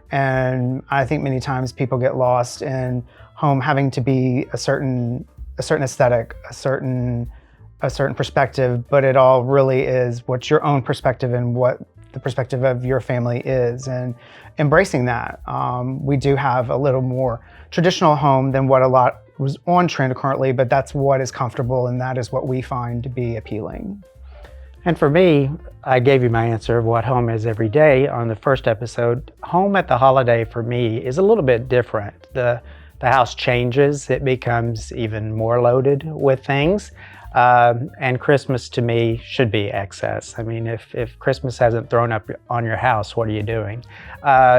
And I think many times people get lost in home having to be a certain aesthetic, a certain perspective, but it all really is what's your own perspective and what the perspective of your family is, and embracing that. We do have a little more traditional home than what a lot was on trend currently, but that's what is comfortable and that is what we find to be appealing. And for me, I gave you my answer of what home is every day on the first episode. Home at the holiday for me is a little bit different. The house changes, it becomes even more loaded with things. And Christmas to me should be excess. I mean, if Christmas hasn't thrown up on your house, what are you doing?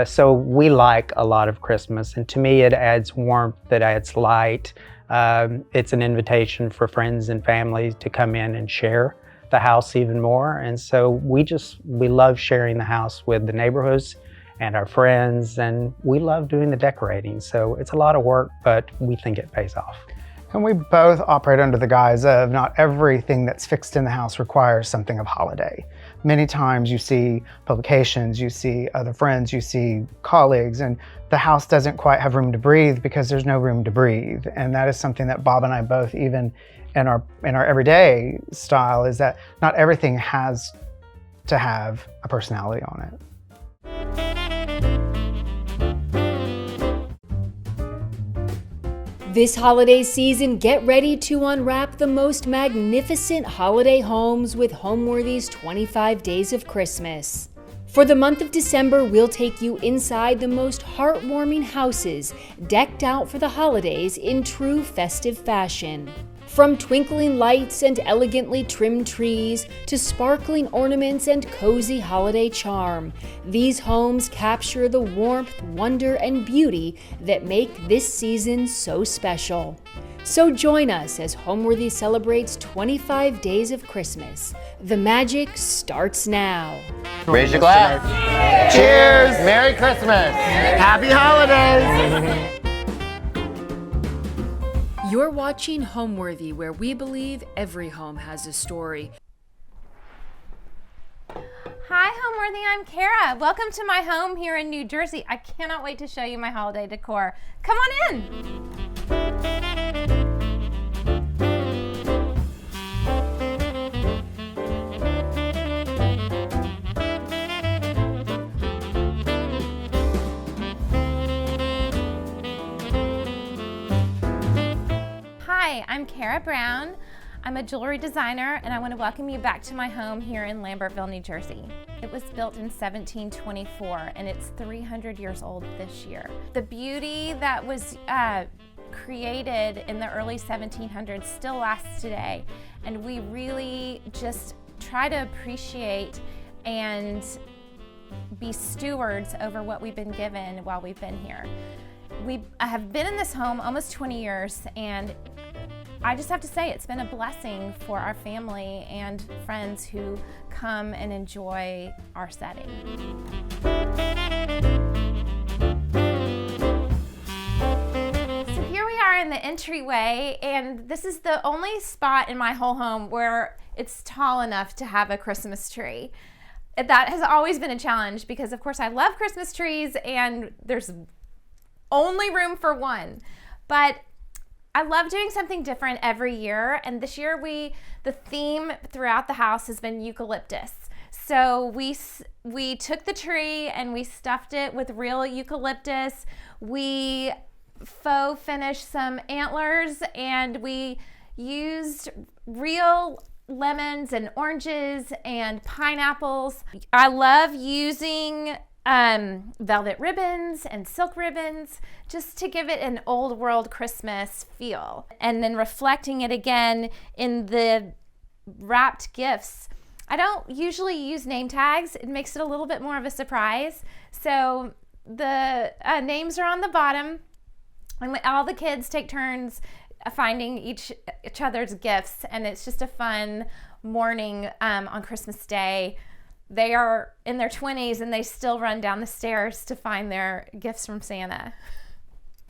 So we like a lot of Christmas, and to me it adds warmth, it adds light. It's an invitation for friends and family to come in and share the house even more. And so we love sharing the house with the neighborhoods and our friends, and we love doing the decorating. So it's a lot of work, but we think it pays off. And we both operate under the guise of not everything that's fixed in the house requires something of holiday. Many times you see publications, you see other friends, you see colleagues, and the house doesn't quite have room to breathe because there's no room to breathe. And that is something that Bob and I both, even in our everyday style, is that not everything has to have a personality on it. This holiday season, get ready to unwrap the most magnificent holiday homes with Homeworthy's 25 Days of Christmas. For the month of December, we'll take you inside the most heartwarming houses, decked out for the holidays in true festive fashion. From twinkling lights and elegantly trimmed trees to sparkling ornaments and cozy holiday charm, these homes capture the warmth, wonder, and beauty that make this season so special. So join us as Homeworthy celebrates 25 days of Christmas. The magic starts now. Raise your glass. Cheers! Merry Christmas! Happy holidays! You're watching Homeworthy, where we believe every home has a story. Hi Homeworthy, I'm Kara. Welcome to my home here in New Jersey. I cannot wait to show you my holiday decor. Come on in. Hi, I'm Kara Brown. I'm a jewelry designer, and I want to welcome you back to my home here in Lambertville, New Jersey. It was built in 1724, and it's 300 years old this year. The beauty that was created in the early 1700s still lasts today, and we really just try to appreciate and be stewards over what we've been given while we've been here. I have been in this home almost 20 years, and I just have to say it's been a blessing for our family and friends who come and enjoy our setting. So here we are in the entryway, and this is the only spot in my whole home where it's tall enough to have a Christmas tree. That has always been a challenge because, of course, I love Christmas trees and there's only room for one. But I love doing something different every year, and this year the theme throughout the house has been eucalyptus. So we took the tree and we stuffed it with real eucalyptus. We faux finished some antlers, and we used real lemons and oranges and pineapples. I love using velvet ribbons and silk ribbons just to give it an old world Christmas feel, and then reflecting it again in the wrapped gifts. I don't usually use name tags. It makes it a little bit more of a surprise. So the names are on the bottom, and all the kids take turns finding each other's gifts, and it's just a fun morning on Christmas Day. They are in their 20s and they still run down the stairs to find their gifts from Santa.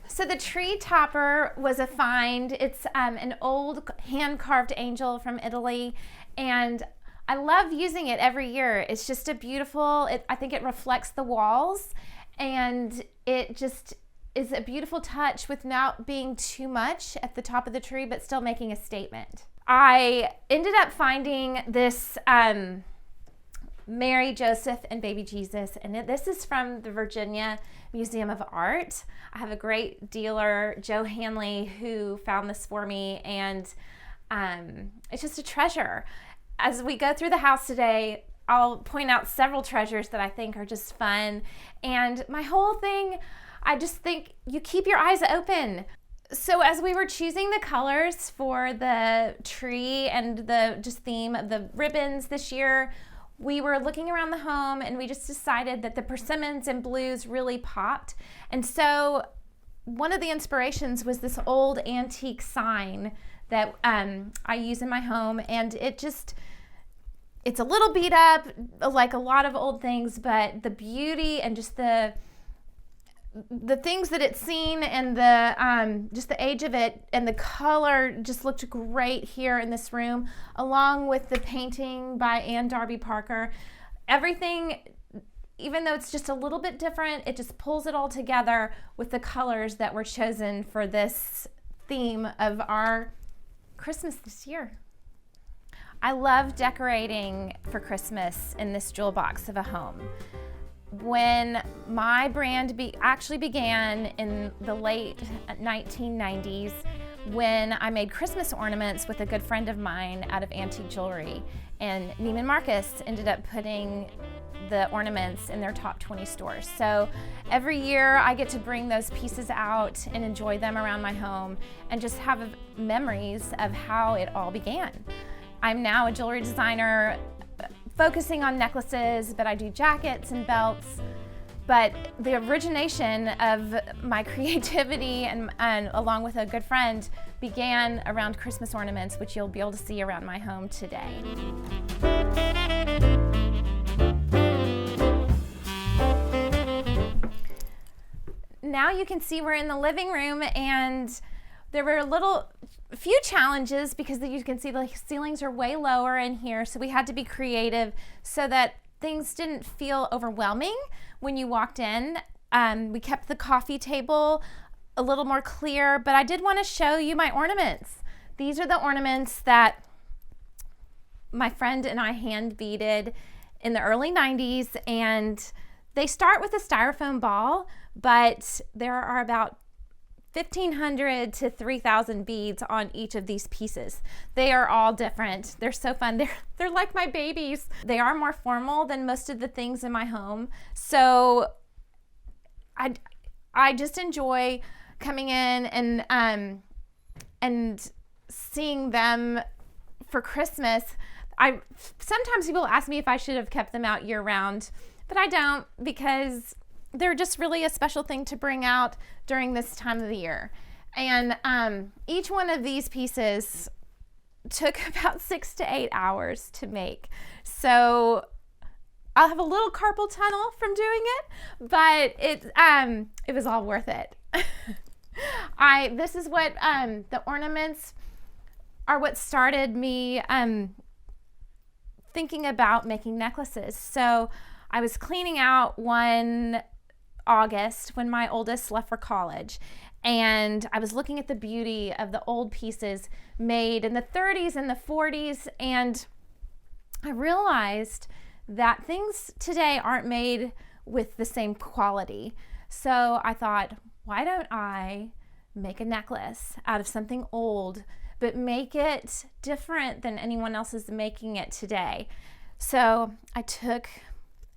So the tree topper was a find. It's an old hand-carved angel from Italy, and I love using it every year. It's just a beautiful, I think it reflects the walls, and it just is a beautiful touch without being too much at the top of the tree, but still making a statement. I ended up finding this Mary, Joseph, and baby Jesus, and this is from the Virginia Museum of Art. I have a great dealer, Joe Hanley, who found this for me, and it's just a treasure. As we go through the house today, I'll point out several treasures that I think are just fun, and my whole thing, I just think you keep your eyes open. So as we were choosing the colors for the tree and the just theme of the ribbons this year, we were looking around the home and we just decided that the persimmons and blues really popped. And so one of the inspirations was this old antique sign that I use in my home, and it's a little beat up like a lot of old things, but the beauty and just the the things that it's seen and the just the age of it and the color just looked great here in this room, along with the painting by Ann Darby Parker. Everything, even though it's just a little bit different, it just pulls it all together with the colors that were chosen for this theme of our Christmas this year. I love decorating for Christmas in this jewel box of a home. When my brand actually began in the late 1990s, when I made Christmas ornaments with a good friend of mine out of antique jewelry, and Neiman Marcus ended up putting the ornaments in their top 20 stores. So every year I get to bring those pieces out and enjoy them around my home and just have memories of how it all began. I'm now a jewelry designer focusing on necklaces, but I do jackets and belts. But the origination of my creativity and along with a good friend began around Christmas ornaments, which you'll be able to see around my home today. Now you can see we're in the living room, and there were a few challenges because you can see the ceilings are way lower in here, so we had to be creative so that things didn't feel overwhelming when you walked in. We kept the coffee table a little more clear, but I did want to show you my ornaments. These are the ornaments that my friend and I hand beaded in the early 90s, and they start with a styrofoam ball, but there are about 1,500 to 3,000 beads on each of these pieces. They are all different. They're so fun. They're like my babies. They are more formal than most of the things in my home. So I just enjoy coming in and seeing them for Christmas. Sometimes people ask me if I should have kept them out year round, but I don't, because they're just really a special thing to bring out during this time of the year. And each one of these pieces took about 6 to 8 hours to make. So I'll have a little carpal tunnel from doing it, but it was all worth it. This is what the ornaments are what started me thinking about making necklaces. So I was cleaning out one August when my oldest left for college, and I was looking at the beauty of the old pieces made in the 30s and the 40s, and I realized that things today aren't made with the same quality. So I thought, why don't I make a necklace out of something old, but make it different than anyone else is making it today? So I took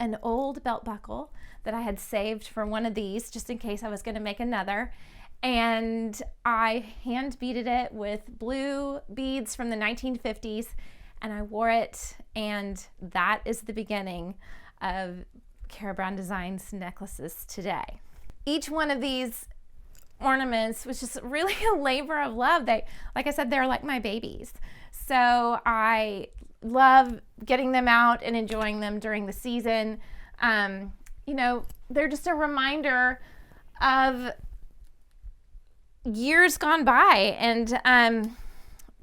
an old belt buckle that I had saved for one of these just in case I was going to make another, and I hand beaded it with blue beads from the 1950s, and I wore it, and that is the beginning of Kara Brown Designs necklaces today. Each one of these ornaments was just really a labor of love. Like I said, they're like my babies. So I love getting them out and enjoying them during the season. They're just a reminder of years gone by and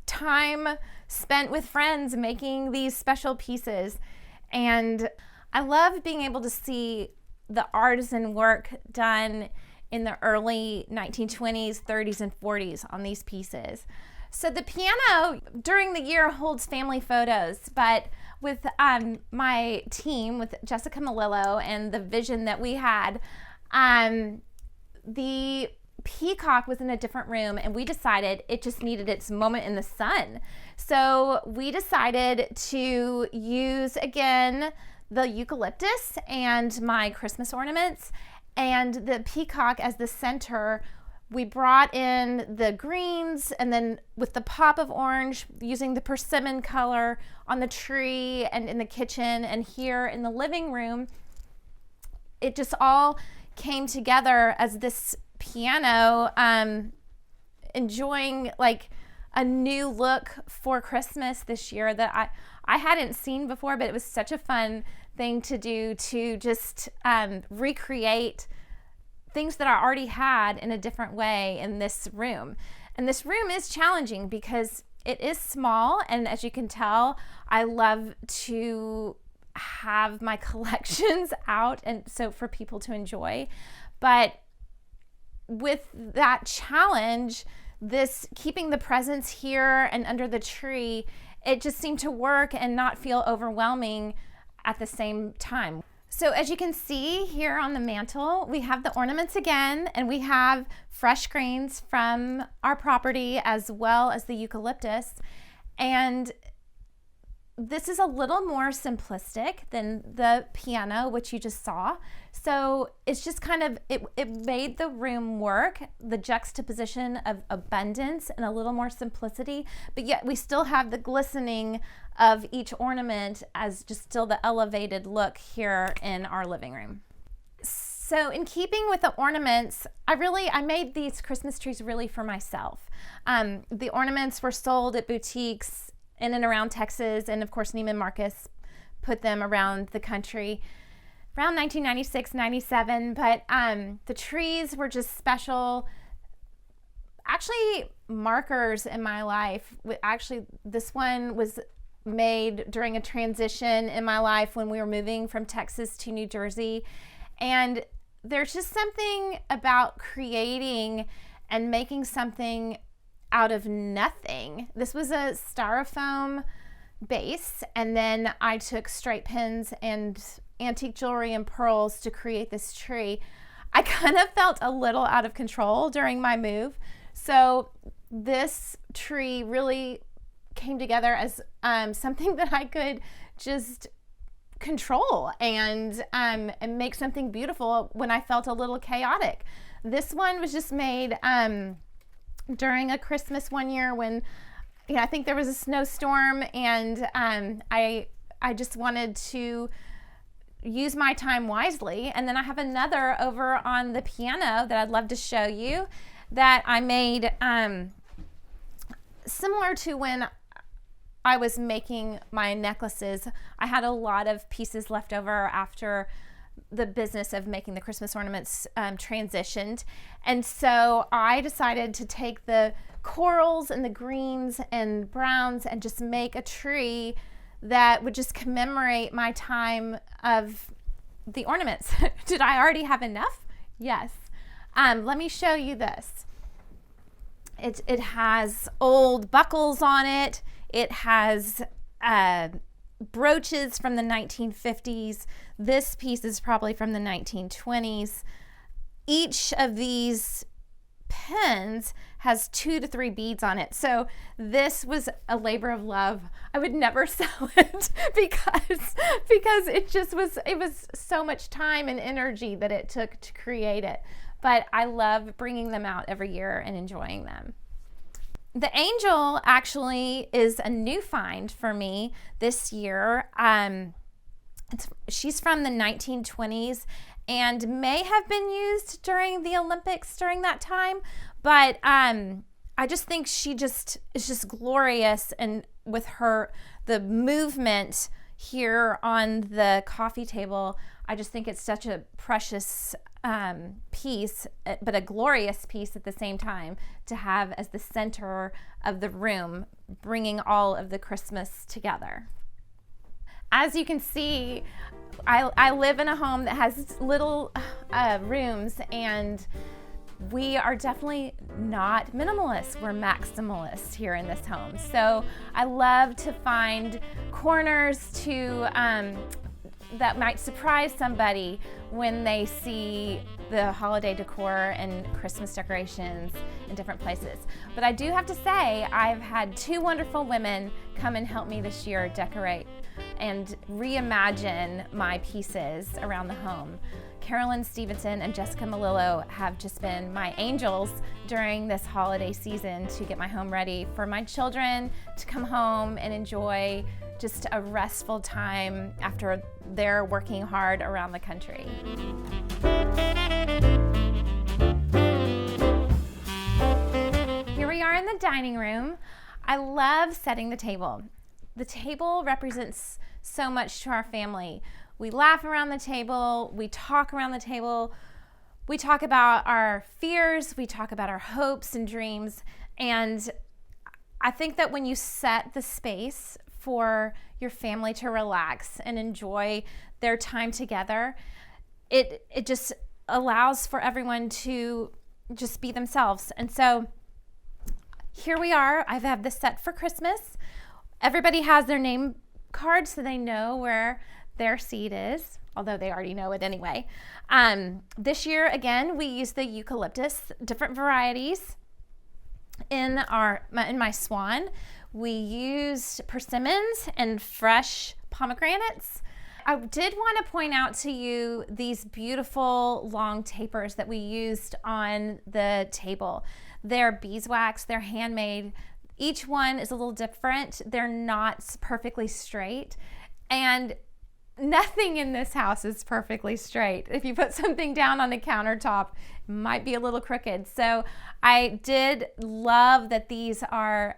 time spent with friends making these special pieces. And I love being able to see the artisan work done in the early 1920s, 30s, and 40s on these pieces. So the piano during the year holds family photos, but with my team, with Jessica Malillo and the vision that we had, the Peacock was in a different room, and we decided it just needed its moment in the sun. So we decided to use, again, the eucalyptus and my Christmas ornaments, and the Peacock as the center. We brought in the greens, and then with the pop of orange, using the persimmon color on the tree and in the kitchen and here in the living room. It just all came together as this piano, enjoying like a new look for Christmas this year that I hadn't seen before, but it was such a fun thing to do, to just recreate things that I already had in a different way in this room. And this room is challenging because it is small, and as you can tell, I love to have my collections out and so for people to enjoy. But with that challenge, this keeping the presents here and under the tree, it just seemed to work and not feel overwhelming at the same time. So as you can see here on the mantle, we have the ornaments again, and we have fresh greens from our property as well as the eucalyptus. And this is a little more simplistic than the piano, which you just saw. So it's just kind of, it made the room work, the juxtaposition of abundance and a little more simplicity, but yet we still have the glistening of each ornament as just still the elevated look here in our living room. So in keeping with the ornaments, I made these Christmas trees really for myself. The ornaments were sold at boutiques in and around Texas, and of course Neiman Marcus put them around the country around 1996, 97, but the trees were just special, actually markers in my life. Actually, this one was made during a transition in my life when we were moving from Texas to New Jersey, and there's just something about creating and making something out of nothing. This was a styrofoam base, and then I took straight pins and antique jewelry and pearls to create this tree. I kind of felt a little out of control during my move, so this tree really came together as something that I could just control and make something beautiful when I felt a little chaotic. This one was just made during a Christmas one year when I think there was a snowstorm, and I just wanted to use my time wisely. And then I have another over on the piano that I'd love to show you that I made similar to when I was making my necklaces. I had a lot of pieces left over after the business of making the Christmas ornaments transitioned. And so I decided to take the corals and the greens and browns and just make a tree that would just commemorate my time of the ornaments. Did I already have enough? Yes. Let me show you this. It has old buckles on it. It has brooches from the 1950s. This piece is probably from the 1920s. Each of these pins has 2 to 3 beads on it. So this was a labor of love. I would never sell it because it was so much time and energy that it took to create it. But I love bringing them out every year and enjoying them. The angel actually is a new find for me this year. She's from the 1920s and may have been used during the Olympics during that time, but I just think she is just glorious, and with the movement here on the coffee table, I just think it's such a precious piece, but a glorious piece at the same time to have as the center of the room, bringing all of the Christmas together. As you can see, I live in a home that has little rooms, and we are definitely not minimalist. We're maximalists here in this home. So I love to find corners that might surprise somebody when they see the holiday decor and Christmas decorations in different places. But I do have to say, I've had 2 wonderful women come and help me this year decorate and reimagine my pieces around the home. Carolyn Stevenson and Jessica Malillo have just been my angels during this holiday season to get my home ready for my children to come home and enjoy just a restful time after they're working hard around the country. Here we are in the dining room. I love setting the table. The table represents so much to our family. We laugh around the table, we talk around the table, We talk about our fears, we talk about our hopes and dreams, and I think that when you set the space for your family to relax and enjoy their time together, it just allows for everyone to just be themselves. And so here we are. I have this set for Christmas. Everybody has their name card so they know where their seat is, although they already know it anyway. This year, again, we used the eucalyptus, different varieties. In my swan, we used persimmons and fresh pomegranates. I did want to point out to you these beautiful long tapers that we used on the table. They're beeswax, they're handmade. Each one is a little different. They're not perfectly straight. And nothing in this house is perfectly straight. If you put something down on the countertop, it might be a little crooked. So I did love that these are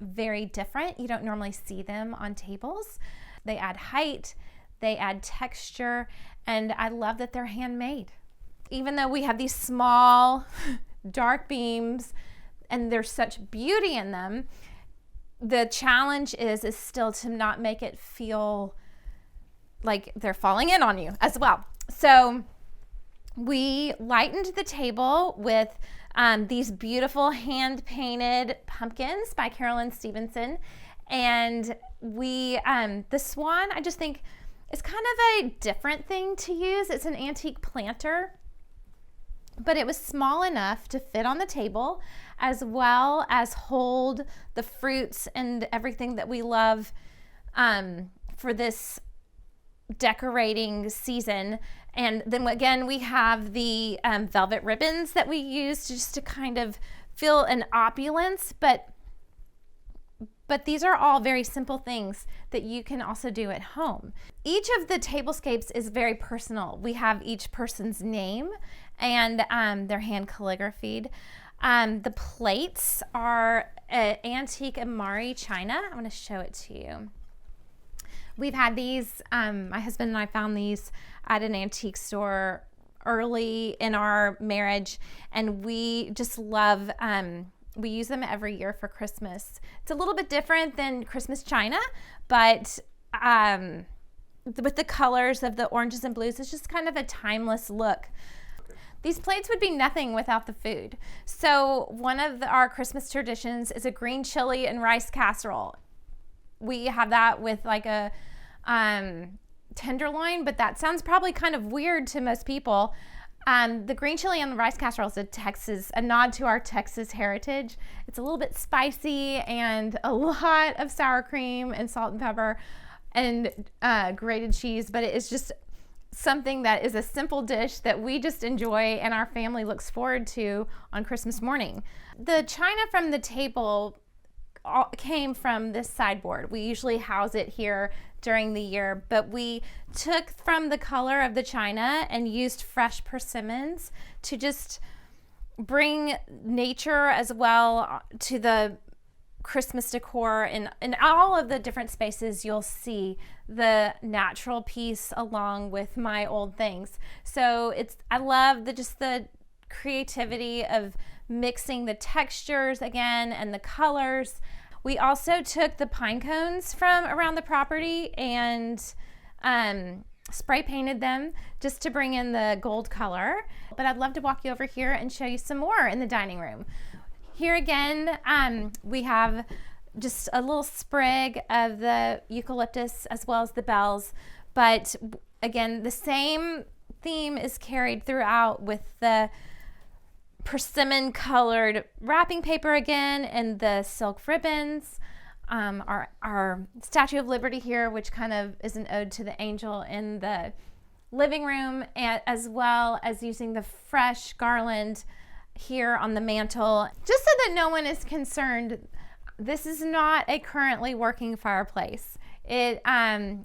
very different. You don't normally see them on tables. They add height, they add texture, and I love that they're handmade. Even though we have these small, dark beams, and there's such beauty in them, the challenge is still to not make it feel like they're falling in on you as well. So we lightened the table with these beautiful hand-painted pumpkins by Carolyn Stevenson. And the swan, I just think, is kind of a different thing to use. It's an antique planter, but it was small enough to fit on the table as well as hold the fruits and everything that we love for this decorating season. And then again, we have the velvet ribbons that we use just to kind of feel an opulence, but these are all very simple things that you can also do at home. Each of the tablescapes is very personal. We have each person's name and their hand calligraphied. The plates are antique Amari china. I'm going to show it to you. We've had these, my husband and I found these at an antique store early in our marriage, and we just love, we use them every year for Christmas. It's a little bit different than Christmas china, but with the colors of the oranges and blues, it's just kind of a timeless look. These plates would be nothing without the food. So one of our Christmas traditions is a green chili and rice casserole. We have that with like a tenderloin, but that sounds probably kind of weird to most people. The green chili and the rice casserole is a nod to our Texas heritage. It's a little bit spicy and a lot of sour cream and salt and pepper and grated cheese, but it is just something that is a simple dish that we just enjoy and our family looks forward to on Christmas morning. The china from the table came from this sideboard. We usually house it here during the year, but we took from the color of the china and used fresh persimmons to just bring nature as well to the Christmas decor. In all of the different spaces, you'll see the natural piece along with my old things. So I love the creativity of mixing the textures again and the colors. We also took the pine cones from around the property and spray painted them just to bring in the gold color. But I'd love to walk you over here and show you some more in the dining room. Here again, we have just a little sprig of the eucalyptus as well as the bells. But again, the same theme is carried throughout with the persimmon colored wrapping paper again and the silk ribbons. Our Statue of Liberty here, which kind of is an ode to the angel in the living room, as well as using the fresh garland here on the mantle. Just so that no one is concerned, this is not a currently working fireplace. It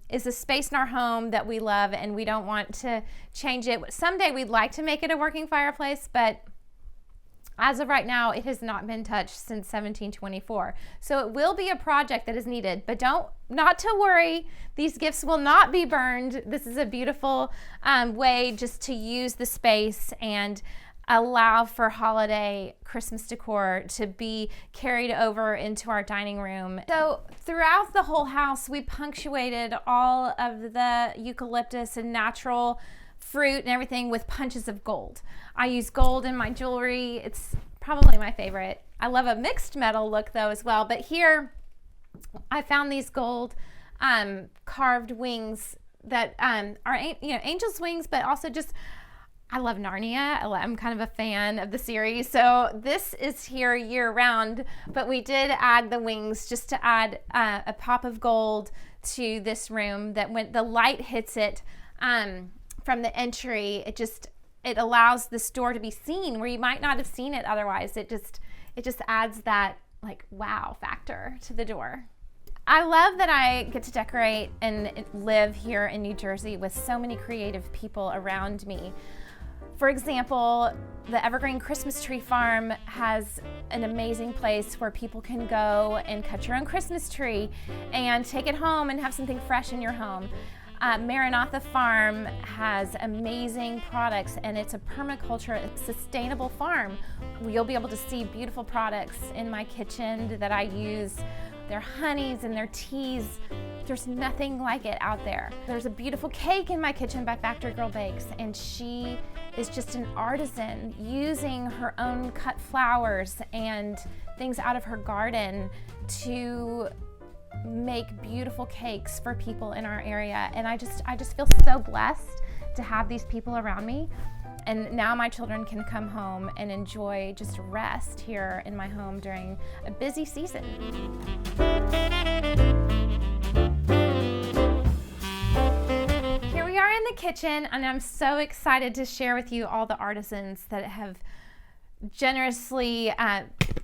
is a space in our home that we love and we don't want to change it. Someday we'd like to make it a working fireplace, but As of right now, it has not been touched since 1724. So it will be a project that is needed, but not to worry. These gifts will not be burned. This is a beautiful way just to use the space and allow for holiday Christmas decor to be carried over into our dining room. So throughout the whole house, we punctuated all of the eucalyptus and natural fruit and everything with punches of gold. I use gold in my jewelry. It's probably my favorite. I love a mixed metal look though as well, but here I found these gold carved wings that are angel's wings, but also just, I love Narnia. I'm kind of a fan of the series, so this is here year round, but we did add the wings just to add a pop of gold to this room, that when the light hits it from the entry, it allows this door to be seen where you might not have seen it otherwise. It just adds that like wow factor to the door. I love that I get to decorate and live here in New Jersey with so many creative people around me. For example, the Evergreen Christmas Tree Farm has an amazing place where people can go and cut your own Christmas tree and take it home and have something fresh in your home. Maranatha Farm has amazing products, and it's a permaculture, sustainable farm. You'll be able to see beautiful products in my kitchen that I use. Their honeys and their teas, there's nothing like it out there. There's a beautiful cake in my kitchen by Factory Girl Bakes, and she is just an artisan using her own cut flowers and things out of her garden to make beautiful cakes for people in our area. And I just feel so blessed to have these people around me. And now my children can come home and enjoy just rest here in my home during a busy season. Here we are in the kitchen, and I'm so excited to share with you all the artisans that have generously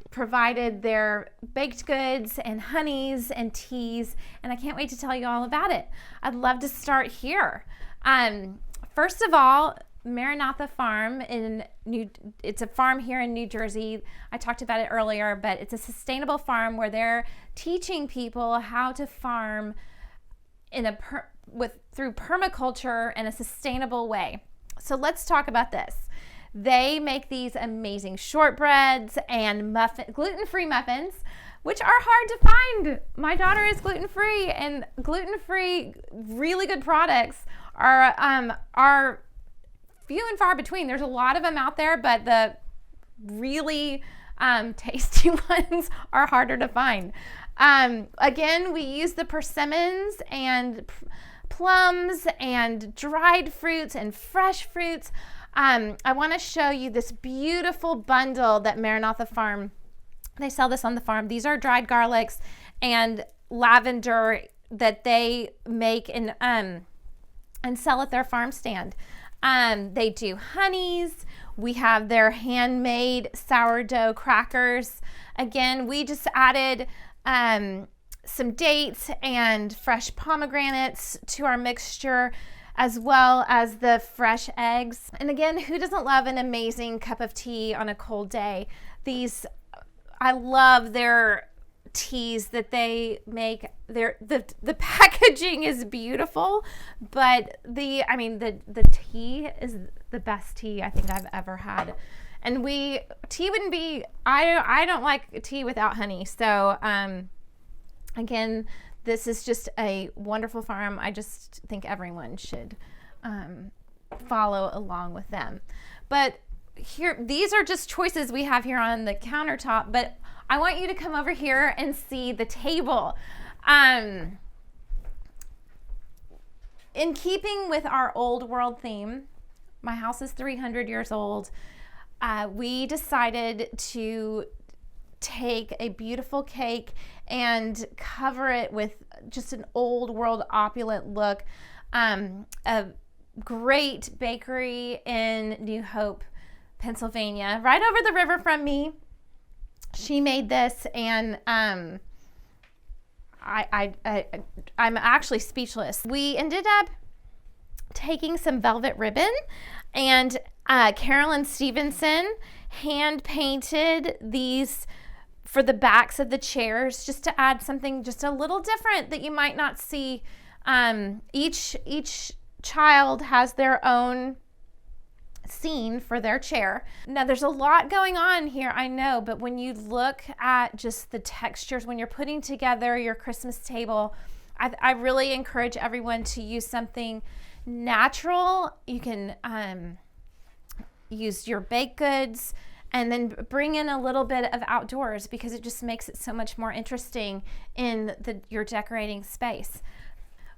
provided their baked goods and honeys and teas, and I can't wait to tell you all about it. I'd love to start here. First of all, Maranatha Farm it's a farm here in New Jersey. I talked about it earlier, but it's a sustainable farm where they're teaching people how to farm through permaculture in a sustainable way. So let's talk about this. They make these amazing shortbreads and gluten-free muffins, which are hard to find. My daughter is gluten-free, and gluten-free, really good products are few and far between. There's a lot of them out there, but the really tasty ones are harder to find. Again, we use the persimmons and plums and dried fruits and fresh fruits. I want to show you this beautiful bundle that Maranatha Farm, they sell this on the farm. These are dried garlics and lavender that they make and sell at their farm stand. They do honeys. We have their handmade sourdough crackers. Again, we just added some dates and fresh pomegranates to our mixture, as well as the fresh eggs. And again, who doesn't love an amazing cup of tea on a cold day? I love their teas that they make. The packaging is beautiful, but the tea is the best tea I think I've ever had. And tea wouldn't be, I don't like tea without honey. So again, this is just a wonderful farm. I just think everyone should follow along with them. But here, these are just choices we have here on the countertop, but I want you to come over here and see the table. In keeping with our old world theme, my house is 300 years old. We decided to take a beautiful cake and cover it with just an old world opulent look. A great bakery in New Hope, Pennsylvania, right over the river from me. She made this, and I'm actually speechless. We ended up taking some velvet ribbon, and Carolyn Stevenson hand painted these for the backs of the chairs, just to add something just a little different that you might not see. Each child has their own scene for their chair. Now there's a lot going on here, I know, but when you look at just the textures, when you're putting together your Christmas table, I really encourage everyone to use something natural. You can use your baked goods and then bring in a little bit of outdoors, because it just makes it so much more interesting in your decorating space.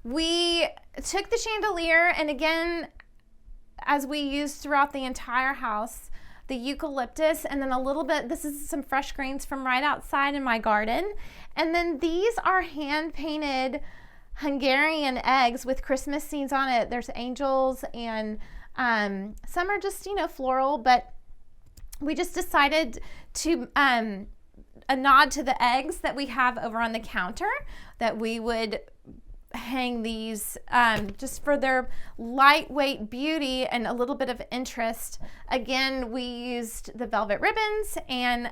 We took the chandelier, and again, as we used throughout the entire house, the eucalyptus, and then a little bit, this is some fresh greens from right outside in my garden. And then these are hand-painted Hungarian eggs with Christmas scenes on it. There's angels, and some are just, floral, but we just decided to, a nod to the eggs that we have over on the counter, that we would hang these just for their lightweight beauty and a little bit of interest. Again, we used the velvet ribbons, and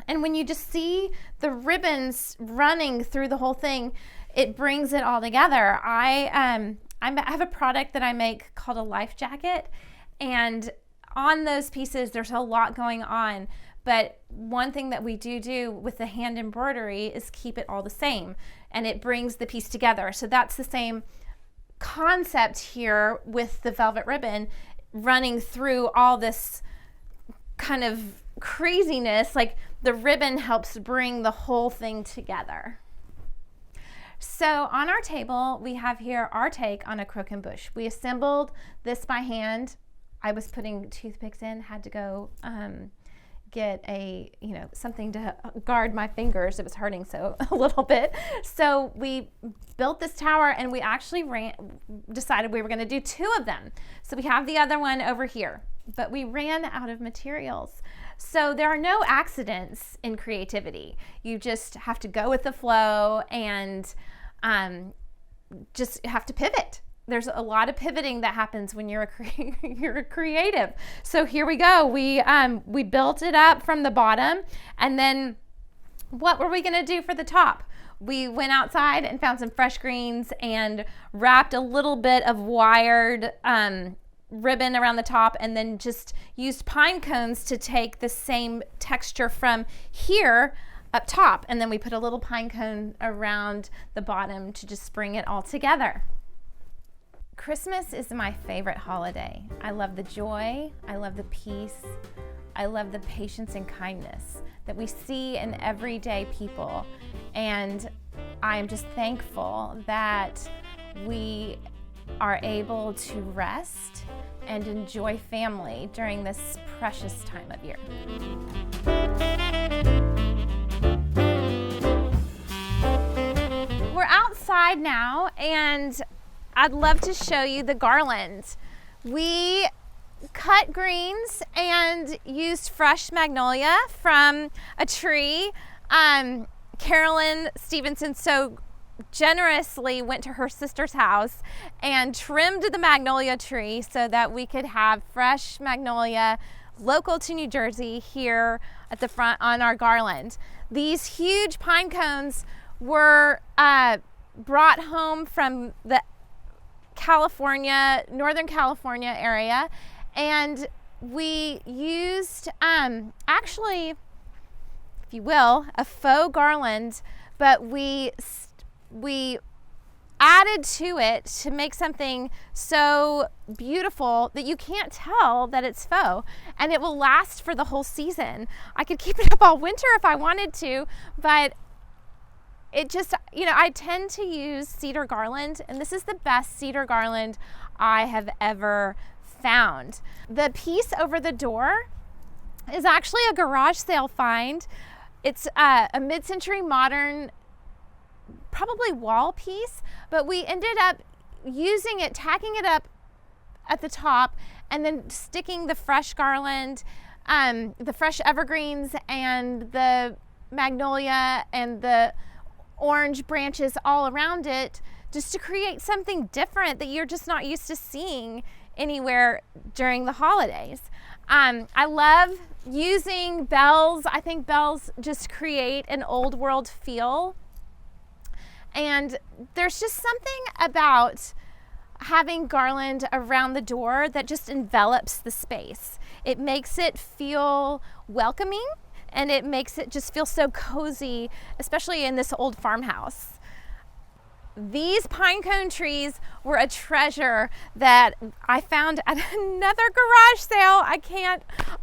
when you just see the ribbons running through the whole thing, it brings it all together. I have a product that I make called a life jacket, and on those pieces there's a lot going on, but one thing that we do with the hand embroidery is keep it all the same, and it brings the piece together. So that's the same concept here with the velvet ribbon running through all this kind of craziness. Like, the ribbon helps bring the whole thing together. So on our table, we have here our take on a croquet bush. We assembled this by hand. I was putting toothpicks in, had to go get something to guard my fingers. It was hurting so a little bit. So we built this tower, and we actually decided we were going to do 2 of them. So we have the other one over here, but we ran out of materials. So there are no accidents in creativity. You just have to go with the flow and just have to pivot. There's a lot of pivoting that happens when you're a creative. So here we go. We built it up from the bottom, and then what were we gonna do for the top? We went outside and found some fresh greens and wrapped a little bit of wired ribbon around the top, and then just used pine cones to take the same texture from here up top. And then we put a little pine cone around the bottom to just bring it all together. Christmas is my favorite holiday. I love the joy, I love the peace, I love the patience and kindness that we see in everyday people. And I'm just thankful that we are able to rest and enjoy family during this precious time of year. We're outside now, and I'd love to show you the garland. We cut greens and used fresh magnolia from a tree. Carolyn Stevenson so generously went to her sister's house and trimmed the magnolia tree so that we could have fresh magnolia local to New Jersey here at the front on our garland. These huge pine cones were brought home from the Northern California area, and we used actually, if you will, a faux garland, but we added to it to make something so beautiful that you can't tell that it's faux, and it will last for the whole season. I could keep it up all winter if I wanted to, but it just, I tend to use cedar garland, and this is the best cedar garland I have ever found. The piece over the door is actually a garage sale find. It's a mid-century modern, probably wall piece, but we ended up using it, tacking it up at the top, and then sticking the fresh garland, the fresh evergreens, and the magnolia, and the orange branches all around it, just to create something different that you're just not used to seeing anywhere during the holidays. I love using bells. I think bells just create an old world feel. And there's just something about having garland around the door that just envelops the space. It makes it feel welcoming, and it makes it just feel so cozy, especially in this old farmhouse. These pine cone trees were a treasure that I found at another garage sale.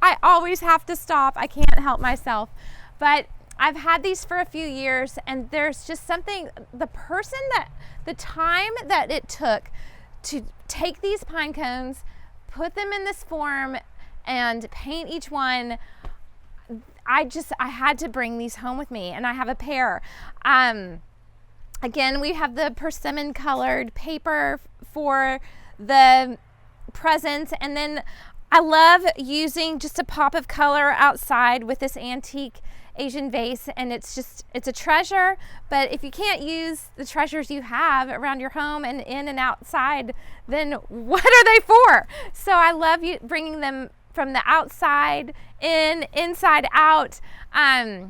I always have to stop. I can't help myself. But I've had these for a few years, and there's just something, the time that it took to take these pine cones, put them in this form, and paint each one. I had to bring these home with me, and I have a pair. Again, we have the persimmon colored paper for the presents, and then I love using just a pop of color outside with this antique Asian vase, and it's a treasure. But if you can't use the treasures you have around your home and in and outside, then what are they for? So I love bringing them from the outside inside out. I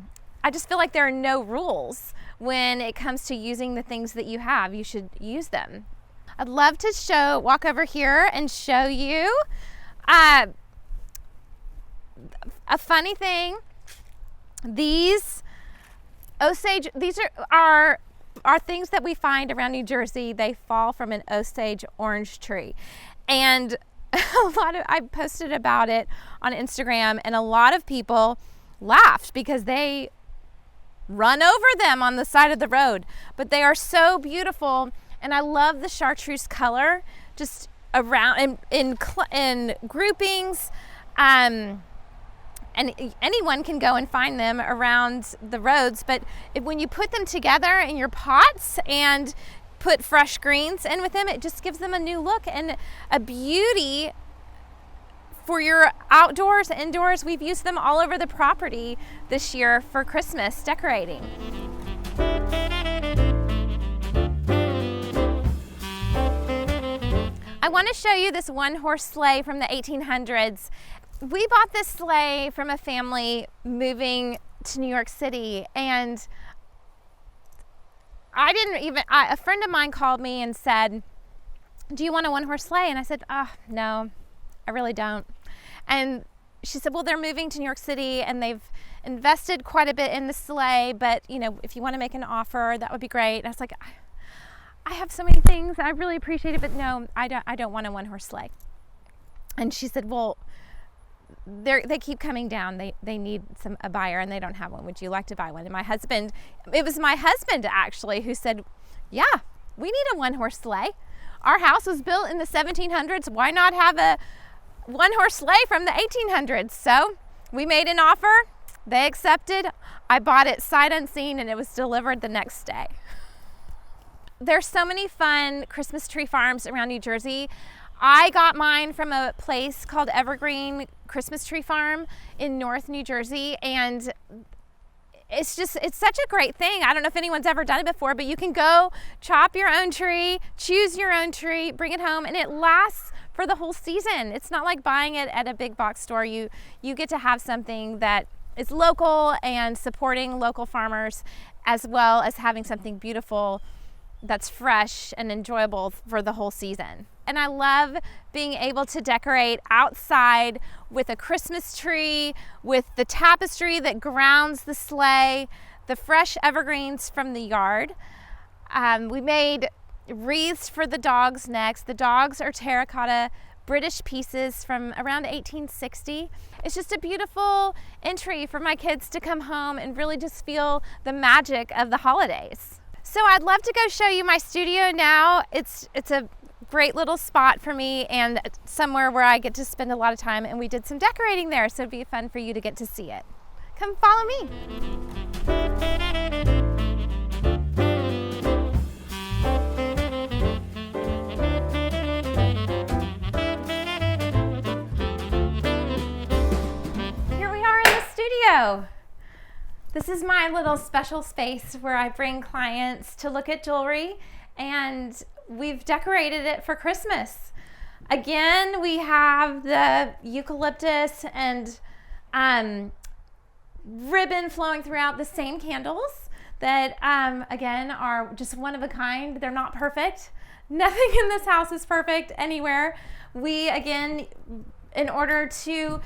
just feel like there are no rules when it comes to using the things that you have. You should use them. I'd love to walk over here and show you a funny thing. These Osage, these are things that we find around New Jersey. They fall from an Osage orange tree. And I posted about it on Instagram, and a lot of people laughed because they run over them on the side of the road. But they are so beautiful, and I love the chartreuse color just around in groupings. And anyone can go and find them around the roads, but when you put them together in your pots and put fresh greens in with them, it just gives them a new look and a beauty for your outdoors, indoors. We've used them all over the property this year for Christmas decorating. I want to show you this one-horse sleigh from the 1800s. We bought this sleigh from a family moving to New York City, and a friend of mine called me and said, "Do you want a one-horse sleigh?" And I said, "No, I really don't." And she said, "Well, they're moving to New York City and they've invested quite a bit in the sleigh, but if you want to make an offer, that would be great." And I was like, I have so many things, I really appreciate it, but no, I don't want a one-horse sleigh. And she said, "Well, they keep coming down. They need a buyer, and they don't have one. Would you like to buy one?" And it was my husband actually who said, "Yeah, we need a one-horse sleigh. Our house was built in the 1700s. Why not have a one-horse sleigh from the 1800s?" So we made an offer. They accepted. I bought it sight unseen, and it was delivered the next day. There's so many fun Christmas tree farms around New Jersey. I got mine from a place called Evergreen Christmas Tree Farm in North New Jersey, and it's such a great thing. I don't know if anyone's ever done it before, but you can go chop your own tree, choose your own tree, bring it home, and it lasts for the whole season. It's not like buying it at a big box store. You get to have something that is local and supporting local farmers, as well as having something beautiful that's fresh and enjoyable for the whole season. And I love being able to decorate outside with a Christmas tree, with the tapestry that grounds the sleigh, the fresh evergreens from the yard. We made wreaths for the dogs' necks. The dogs are terracotta British pieces from around 1860. It's just a beautiful entry for my kids to come home and really just feel the magic of the holidays. So I'd love to go show you my studio now. It's a great little spot for me and somewhere where I get to spend a lot of time, and we did some decorating there, so it'd be fun for you to get to see it. Come follow me. Here we are in the studio. This is my little special space where I bring clients to look at jewelry, and we've decorated it for Christmas. Again, we have the eucalyptus and ribbon flowing throughout, the same candles that again are just one of a kind. They're not perfect. Nothing in this house is perfect anywhere. We, again, in order to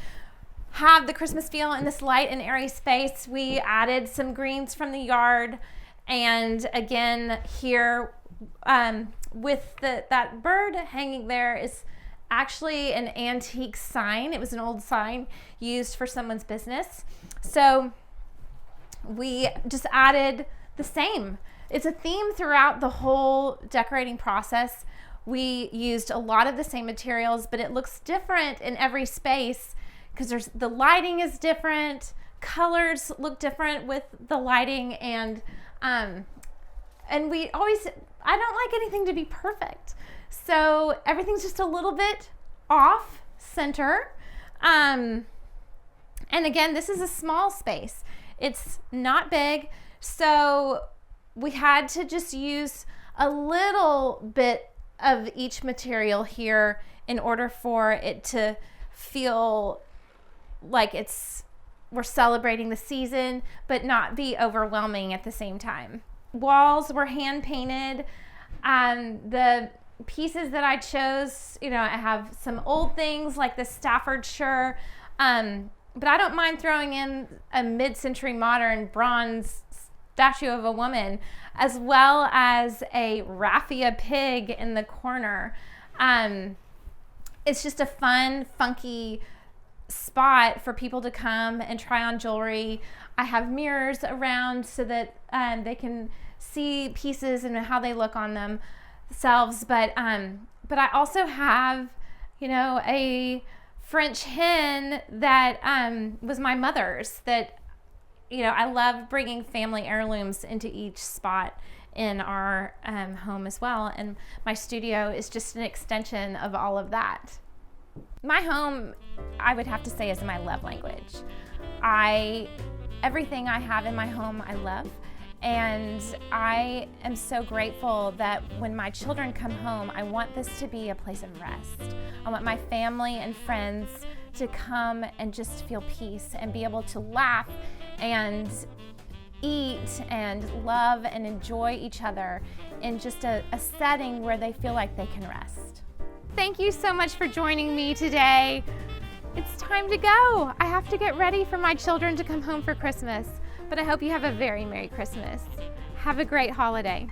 have the Christmas feel in this light and airy space, we added some greens from the yard. And again, here with that bird hanging there is actually an antique sign. It was an old sign used for someone's business. So we just added the same. It's a theme throughout the whole decorating process. We used a lot of the same materials, but it looks different in every space because the lighting is different, colors look different with the lighting, and we always, I don't like anything to be perfect. So everything's just a little bit off center. And again, this is a small space. It's not big. So we had to just use a little bit of each material here in order for it to feel like we're celebrating the season, but not be overwhelming at the same time. Walls were hand painted. The pieces that I chose, I have some old things like the Staffordshire, but I don't mind throwing in a mid-century modern bronze statue of a woman, as well as a raffia pig in the corner. It's just a fun, funky spot for people to come and try on jewelry. I have mirrors around so that they can see pieces and how they look on themselves. But I also have, a French hen that was my mother's that, I love bringing family heirlooms into each spot in our home as well. And my studio is just an extension of all of that. My home, I would have to say, is my love language. Everything I have in my home, I love. And I am so grateful that when my children come home, I want this to be a place of rest. I want my family and friends to come and just feel peace and be able to laugh and eat and love and enjoy each other in just a setting where they feel like they can rest. Thank you so much for joining me today. It's time to go. I have to get ready for my children to come home for Christmas, but I hope you have a very Merry Christmas. Have a great holiday.